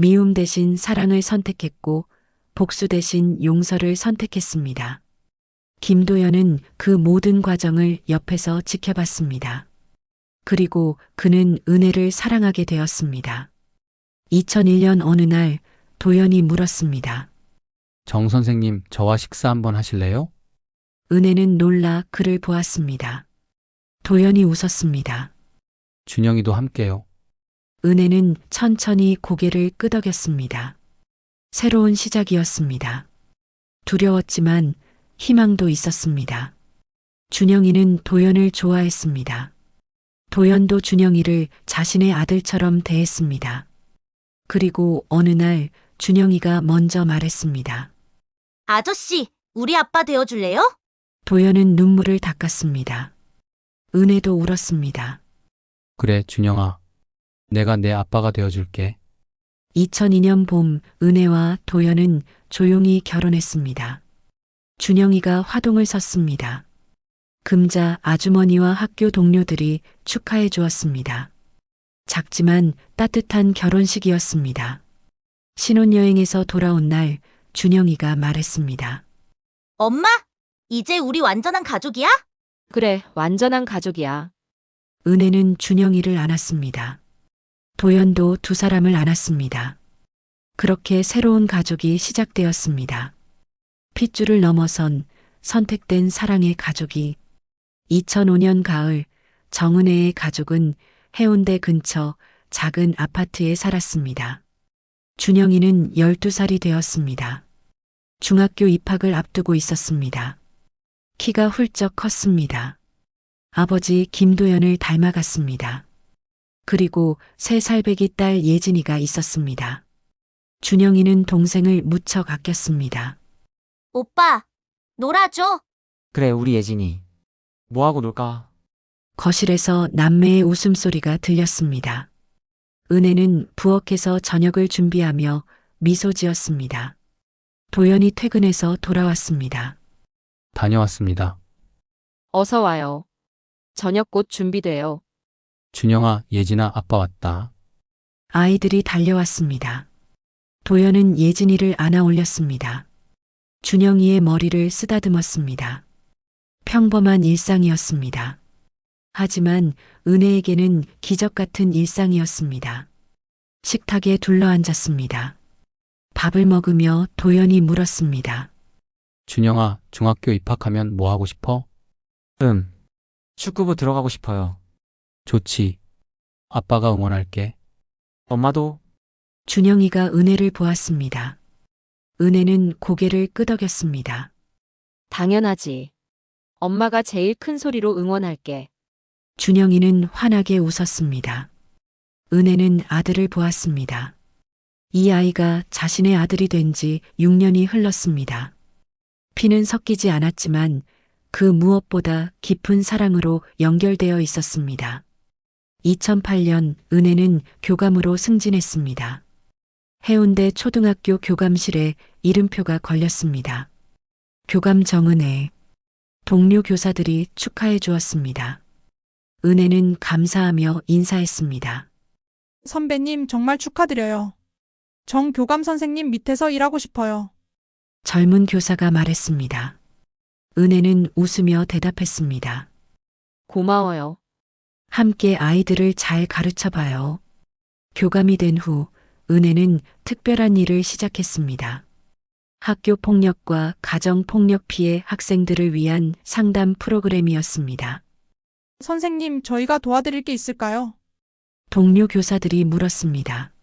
미움 대신 사랑을 선택했고 복수 대신 용서를 선택했습니다. 김도연은 그 모든 과정을 옆에서 지켜봤습니다. 그리고 그는 은혜를 사랑하게 되었습니다. 2001년 어느 날 도연이 물었습니다. 정 선생님 저와 식사 한번 하실래요? 은혜는 놀라 그를 보았습니다. 도연이 웃었습니다. 준영이도 함께요. 은혜는 천천히 고개를 끄덕였습니다. 새로운 시작이었습니다. 두려웠지만 희망도 있었습니다. 준영이는 도연을 좋아했습니다. 도연도 준영이를 자신의 아들처럼 대했습니다. 그리고 어느 날 준영이가 먼저 말했습니다. 아저씨, 우리 아빠 되어줄래요? 도연은 눈물을 닦았습니다. 은혜도 울었습니다. 그래 준영아. 내가 내 아빠가 되어줄게. 2002년 봄 은혜와 도연은 조용히 결혼했습니다. 준영이가 화동을 섰습니다. 금자 아주머니와 학교 동료들이 축하해 주었습니다. 작지만 따뜻한 결혼식이었습니다. 신혼여행에서 돌아온 날 준영이가 말했습니다. 엄마, 이제 우리 완전한 가족이야? 그래, 완전한 가족이야. 은혜는 준영이를 안았습니다. 도연도 두 사람을 안았습니다. 그렇게 새로운 가족이 시작되었습니다. 핏줄을 넘어선 선택된 사랑의 가족이 2005년 가을 정은혜의 가족은 해운대 근처 작은 아파트에 살았습니다. 준영이는 12살이 되었습니다. 중학교 입학을 앞두고 있었습니다. 키가 훌쩍 컸습니다. 아버지 김도연을 닮아갔습니다. 그리고 3살배기 딸 예진이가 있었습니다. 준영이는 동생을 무척 아꼈습니다. 오빠, 놀아줘. 그래, 우리 예진이. 뭐하고 놀까? 거실에서 남매의 웃음소리가 들렸습니다. 은혜는 부엌에서 저녁을 준비하며 미소 지었습니다. 도연이 퇴근해서 돌아왔습니다. 다녀왔습니다. 어서 와요. 저녁 곧 준비돼요. 준영아, 예진아, 아빠 왔다. 아이들이 달려왔습니다. 도연은 예진이를 안아 올렸습니다. 준영이의 머리를 쓰다듬었습니다. 평범한 일상이었습니다. 하지만 은혜에게는 기적 같은 일상이었습니다. 식탁에 둘러앉았습니다. 밥을 먹으며 도연이 물었습니다. 준영아, 중학교 입학하면 뭐 하고 싶어? 축구부 들어가고 싶어요. 좋지. 아빠가 응원할게. 엄마도? 준영이가 은혜를 보았습니다. 은혜는 고개를 끄덕였습니다. 당연하지. 엄마가 제일 큰 소리로 응원할게. 준영이는 환하게 웃었습니다. 은혜는 아들을 보았습니다. 이 아이가 자신의 아들이 된 지 6년이 흘렀습니다. 피는 섞이지 않았지만 그 무엇보다 깊은 사랑으로 연결되어 있었습니다. 2008년 은혜는 교감으로 승진했습니다. 해운대 초등학교 교감실에 이름표가 걸렸습니다. 교감 정은혜. 동료 교사들이 축하해 주었습니다. 은혜는 감사하며 인사했습니다. 선배님 정말 축하드려요. 정 교감 선생님 밑에서 일하고 싶어요. 젊은 교사가 말했습니다. 은혜는 웃으며 대답했습니다. 고마워요. 함께 아이들을 잘 가르쳐 봐요. 교감이 된 후 은혜는 특별한 일을 시작했습니다. 학교 폭력과 가정 폭력 피해 학생들을 위한 상담 프로그램이었습니다. 선생님, 저희가 도와드릴 게 있을까요? 동료 교사들이 물었습니다.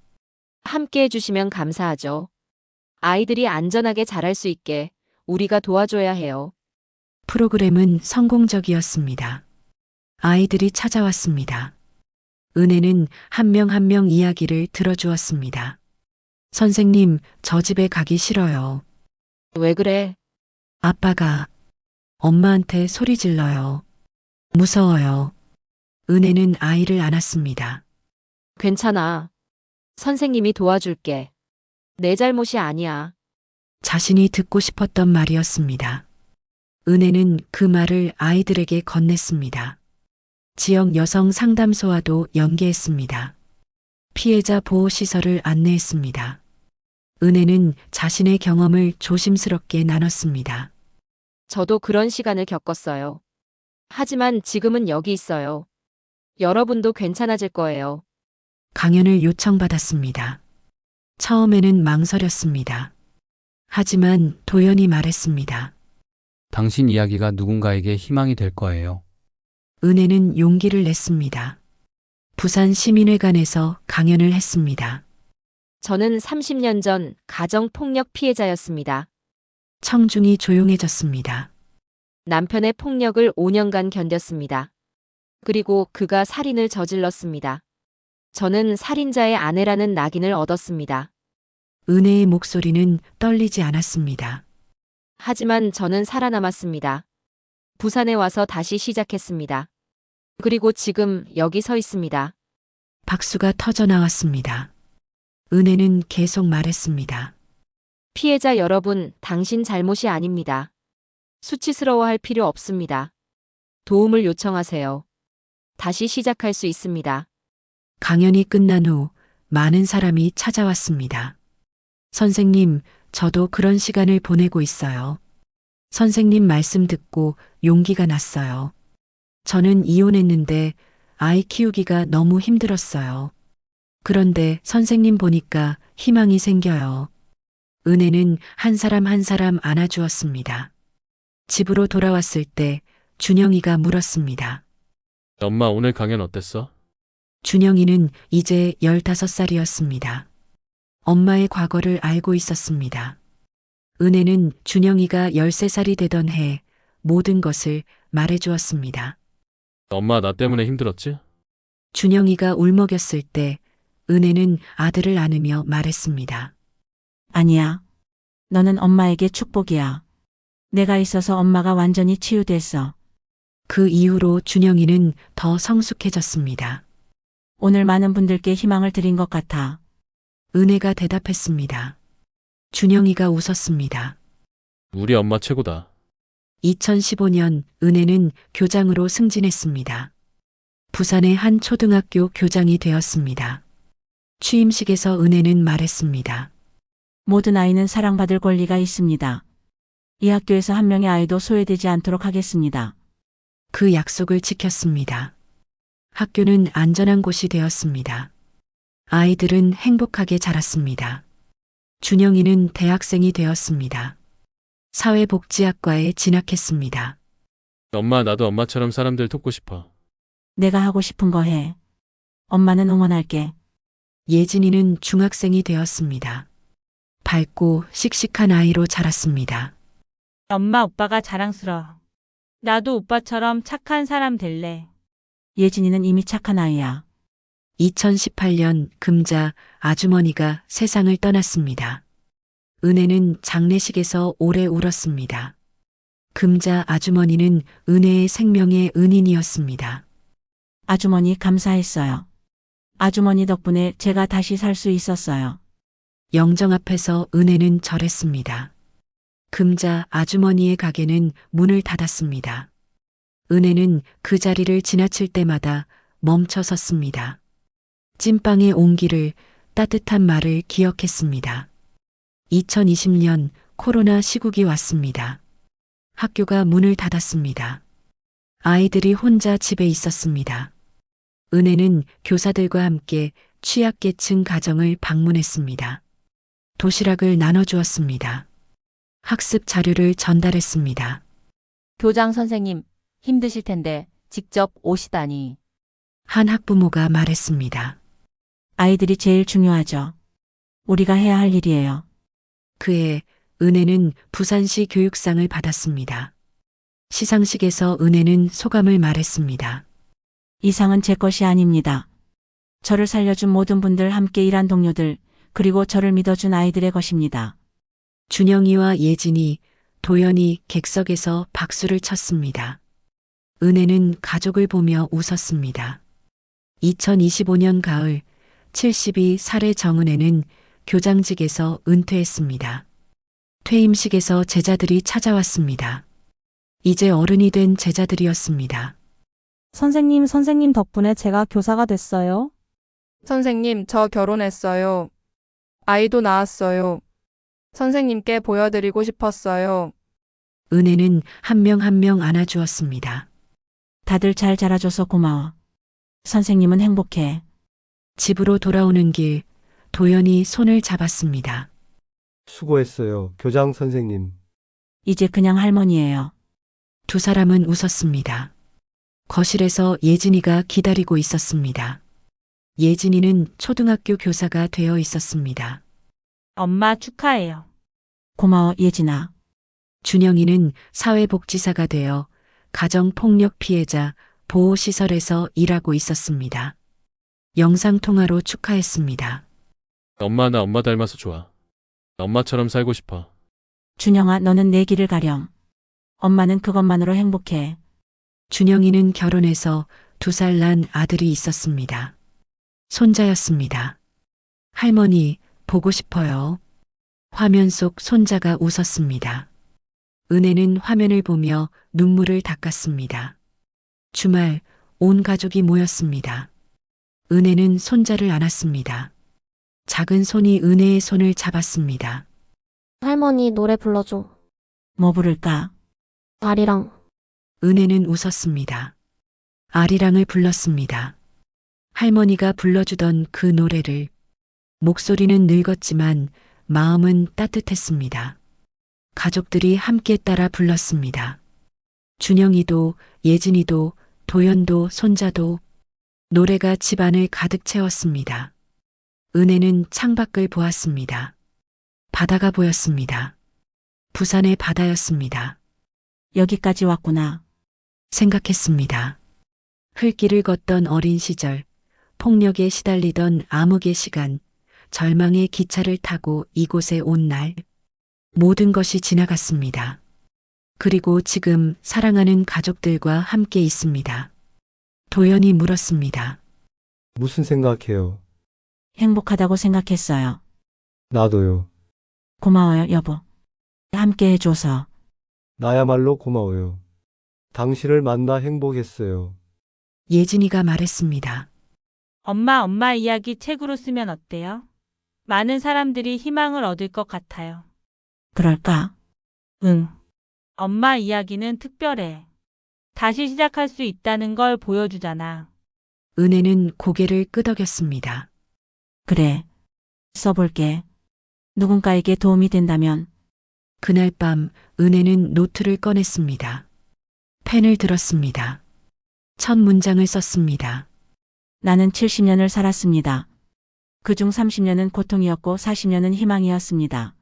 함께 해주시면 감사하죠. 아이들이 안전하게 자랄 수 있게 우리가 도와줘야 해요. 프로그램은 성공적이었습니다. 아이들이 찾아왔습니다. 은혜는 한 명 한 명 이야기를 들어주었습니다. 선생님, 저 집에 가기 싫어요. 왜 그래? 아빠가 엄마한테 소리 질러요. 무서워요. 은혜는 아이를 안았습니다. 괜찮아. 선생님이 도와줄게. 내 잘못이 아니야. 자신이 듣고 싶었던 말이었습니다. 은혜는 그 말을 아이들에게 건넸습니다. 지역 여성 상담소와도 연계했습니다. 피해자 보호시설을 안내했습니다. 은혜는 자신의 경험을 조심스럽게 나눴습니다. 저도 그런 시간을 겪었어요. 하지만 지금은 여기 있어요. 여러분도 괜찮아질 거예요. 강연을 요청받았습니다. 처음에는 망설였습니다. 하지만 도연이 말했습니다. 당신 이야기가 누군가에게 희망이 될 거예요. 은혜는 용기를 냈습니다. 부산 시민회관에서 강연을 했습니다. 저는 30년 전 가정폭력 피해자였습니다. 청중이 조용해졌습니다. 남편의 폭력을 5년간 견뎠습니다. 그리고 그가 살인을 저질렀습니다. 저는 살인자의 아내라는 낙인을 얻었습니다. 은혜의 목소리는 떨리지 않았습니다. 하지만 저는 살아남았습니다. 부산에 와서 다시 시작했습니다. 그리고 지금 여기 서 있습니다. 박수가 터져 나왔습니다. 은혜는 계속 말했습니다. 피해자 여러분, 당신 잘못이 아닙니다. 수치스러워할 필요 없습니다. 도움을 요청하세요. 다시 시작할 수 있습니다. 강연이 끝난 후 많은 사람이 찾아왔습니다. 선생님, 저도 그런 시간을 보내고 있어요. 선생님 말씀 듣고 용기가 났어요. 저는 이혼했는데 아이 키우기가 너무 힘들었어요. 그런데 선생님 보니까 희망이 생겨요. 은혜는 한 사람 한 사람 안아주었습니다. 집으로 돌아왔을 때 준영이가 물었습니다. 엄마 오늘 강연 어땠어? 준영이는 이제 15살이었습니다. 엄마의 과거를 알고 있었습니다. 은혜는 준영이가 13살이 되던 해 모든 것을 말해주었습니다. 엄마 나 때문에 힘들었지? 준영이가 울먹였을 때 은혜는 아들을 안으며 말했습니다. 아니야. 너는 엄마에게 축복이야. 내가 있어서 엄마가 완전히 치유됐어. 그 이후로 준영이는 더 성숙해졌습니다. 오늘 많은 분들께 희망을 드린 것 같아. 은혜가 대답했습니다. 준영이가 웃었습니다. 우리 엄마 최고다. 2015년 은혜는 교장으로 승진했습니다. 부산의 한 초등학교 교장이 되었습니다. 취임식에서 은혜는 말했습니다. 모든 아이는 사랑받을 권리가 있습니다. 이 학교에서 한 명의 아이도 소외되지 않도록 하겠습니다. 그 약속을 지켰습니다. 학교는 안전한 곳이 되었습니다. 아이들은 행복하게 자랐습니다. 준영이는 대학생이 되었습니다. 사회복지학과에 진학했습니다. 엄마 나도 엄마처럼 사람들 돕고 싶어. 내가 하고 싶은 거 해. 엄마는 응원할게. 예진이는 중학생이 되었습니다. 밝고 씩씩한 아이로 자랐습니다. 엄마 오빠가 자랑스러워. 나도 오빠처럼 착한 사람 될래. 예진이는 이미 착한 아이야. 2018년 금자 아주머니가 세상을 떠났습니다. 은혜는 장례식에서 오래 울었습니다. 금자 아주머니는 은혜의 생명의 은인이었습니다. 아주머니 감사했어요. 아주머니 덕분에 제가 다시 살 수 있었어요. 영정 앞에서 은혜는 절했습니다. 금자 아주머니의 가게는 문을 닫았습니다. 은혜는 그 자리를 지나칠 때마다 멈춰 섰습니다. 찐빵의 온기를, 따뜻한 말을 기억했습니다. 2020년 코로나 시국이 왔습니다. 학교가 문을 닫았습니다. 아이들이 혼자 집에 있었습니다. 은혜는 교사들과 함께 취약계층 가정을 방문했습니다. 도시락을 나눠주었습니다. 학습 자료를 전달했습니다. 교장 선생님, 힘드실 텐데 직접 오시다니. 한 학부모가 말했습니다. 아이들이 제일 중요하죠. 우리가 해야 할 일이에요. 그해 은혜는 부산시 교육상을 받았습니다. 시상식에서 은혜는 소감을 말했습니다. 이 상은 제 것이 아닙니다. 저를 살려준 모든 분들, 함께 일한 동료들, 그리고 저를 믿어준 아이들의 것입니다. 준영이와 예진이, 도연이 객석에서 박수를 쳤습니다. 은혜는 가족을 보며 웃었습니다. 2025년 가을 72살의 정은혜는 교장직에서 은퇴했습니다. 퇴임식에서 제자들이 찾아왔습니다. 이제 어른이 된 제자들이었습니다. 선생님 덕분에 제가 교사가 됐어요. 선생님, 저 결혼했어요. 아이도 낳았어요. 선생님께 보여드리고 싶었어요. 은혜는 한 명 한 명 안아주었습니다. 다들 잘 자라줘서 고마워. 선생님은 행복해. 집으로 돌아오는 길, 도연이 손을 잡았습니다. 수고했어요, 교장 선생님. 이제 그냥 할머니예요. 두 사람은 웃었습니다. 거실에서 예진이가 기다리고 있었습니다. 예진이는 초등학교 교사가 되어 있었습니다. 엄마 축하해요. 고마워, 예진아. 준영이는 사회복지사가 되어 가정폭력 피해자 보호시설에서 일하고 있었습니다. 영상통화로 축하했습니다. 엄마 나 엄마 닮아서 좋아. 엄마처럼 살고 싶어. 준영아, 너는 내 길을 가렴. 엄마는 그것만으로 행복해. 준영이는 결혼해서 2살 난 아들이 있었습니다. 손자였습니다. 할머니, 보고 싶어요. 화면 속 손자가 웃었습니다. 은혜는 화면을 보며 눈물을 닦았습니다. 주말 온 가족이 모였습니다. 은혜는 손자를 안았습니다. 작은 손이 은혜의 손을 잡았습니다. 할머니 노래 불러줘. 뭐 부를까? 아리랑. 은혜는 웃었습니다. 아리랑을 불렀습니다. 할머니가 불러주던 그 노래를 목소리는 늙었지만 마음은 따뜻했습니다. 가족들이 함께 따라 불렀습니다. 준영이도, 예진이도, 도연도, 손자도 노래가 집안을 가득 채웠습니다. 은혜는 창밖을 보았습니다. 바다가 보였습니다. 부산의 바다였습니다. 여기까지 왔구나. 생각했습니다. 흘길을 걷던 어린 시절, 폭력에 시달리던 암흑의 시간, 절망의 기차를 타고 이곳에 온 날, 모든 것이 지나갔습니다. 그리고 지금 사랑하는 가족들과 함께 있습니다. 도연이 물었습니다. 무슨 생각해요? 행복하다고 생각했어요. 나도요. 고마워요, 여보. 함께 해줘서. 나야말로 고마워요. 당신을 만나 행복했어요. 예진이가 말했습니다. 엄마 이야기 책으로 쓰면 어때요? 많은 사람들이 희망을 얻을 것 같아요. 그럴까? 응. 엄마 이야기는 특별해. 다시 시작할 수 있다는 걸 보여주잖아. 은혜는 고개를 끄덕였습니다. 그래. 써볼게. 누군가에게 도움이 된다면. 그날 밤 은혜는 노트를 꺼냈습니다. 펜을 들었습니다. 첫 문장을 썼습니다. 나는 70년을 살았습니다. 그중 30년은 고통이었고 40년은 희망이었습니다.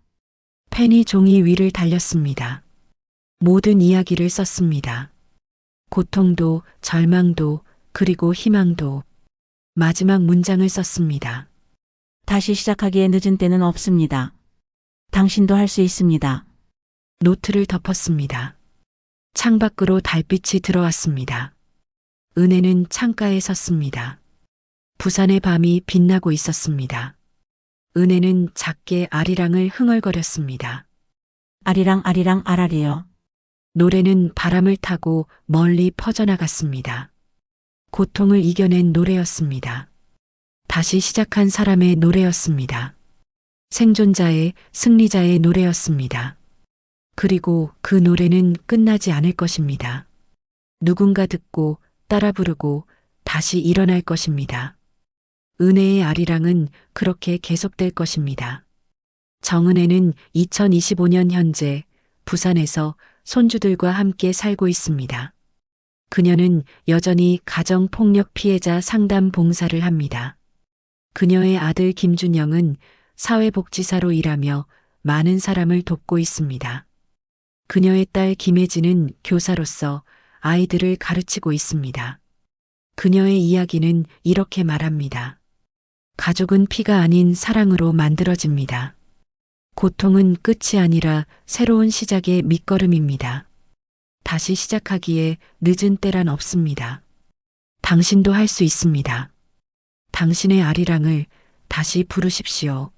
펜이 종이 위를 달렸습니다. 모든 이야기를 썼습니다. 고통도, 절망도, 그리고 희망도. 마지막 문장을 썼습니다. 다시 시작하기에 늦은 때는 없습니다. 당신도 할 수 있습니다. 노트를 덮었습니다. 창밖으로 달빛이 들어왔습니다. 은혜는 창가에 섰습니다. 부산의 밤이 빛나고 있었습니다. 은혜는 작게 아리랑을 흥얼거렸습니다. 아리랑 아리랑 아라리요. 노래는 바람을 타고 멀리 퍼져나갔습니다. 고통을 이겨낸 노래였습니다. 다시 시작한 사람의 노래였습니다. 생존자의, 승리자의 노래였습니다. 그리고 그 노래는 끝나지 않을 것입니다. 누군가 듣고 따라 부르고 다시 일어날 것입니다. 은혜의 아리랑은 그렇게 계속될 것입니다. 정은혜는 2025년 현재 부산에서 손주들과 함께 살고 있습니다. 그녀는 여전히 가정폭력 피해자 상담 봉사를 합니다. 그녀의 아들 김준영은 사회복지사로 일하며 많은 사람을 돕고 있습니다. 그녀의 딸 김혜진은 교사로서 아이들을 가르치고 있습니다. 그녀의 이야기는 이렇게 말합니다. 가족은 피가 아닌 사랑으로 만들어집니다. 고통은 끝이 아니라 새로운 시작의 밑거름입니다. 다시 시작하기에 늦은 때란 없습니다. 당신도 할 수 있습니다. 당신의 아리랑을 다시 부르십시오.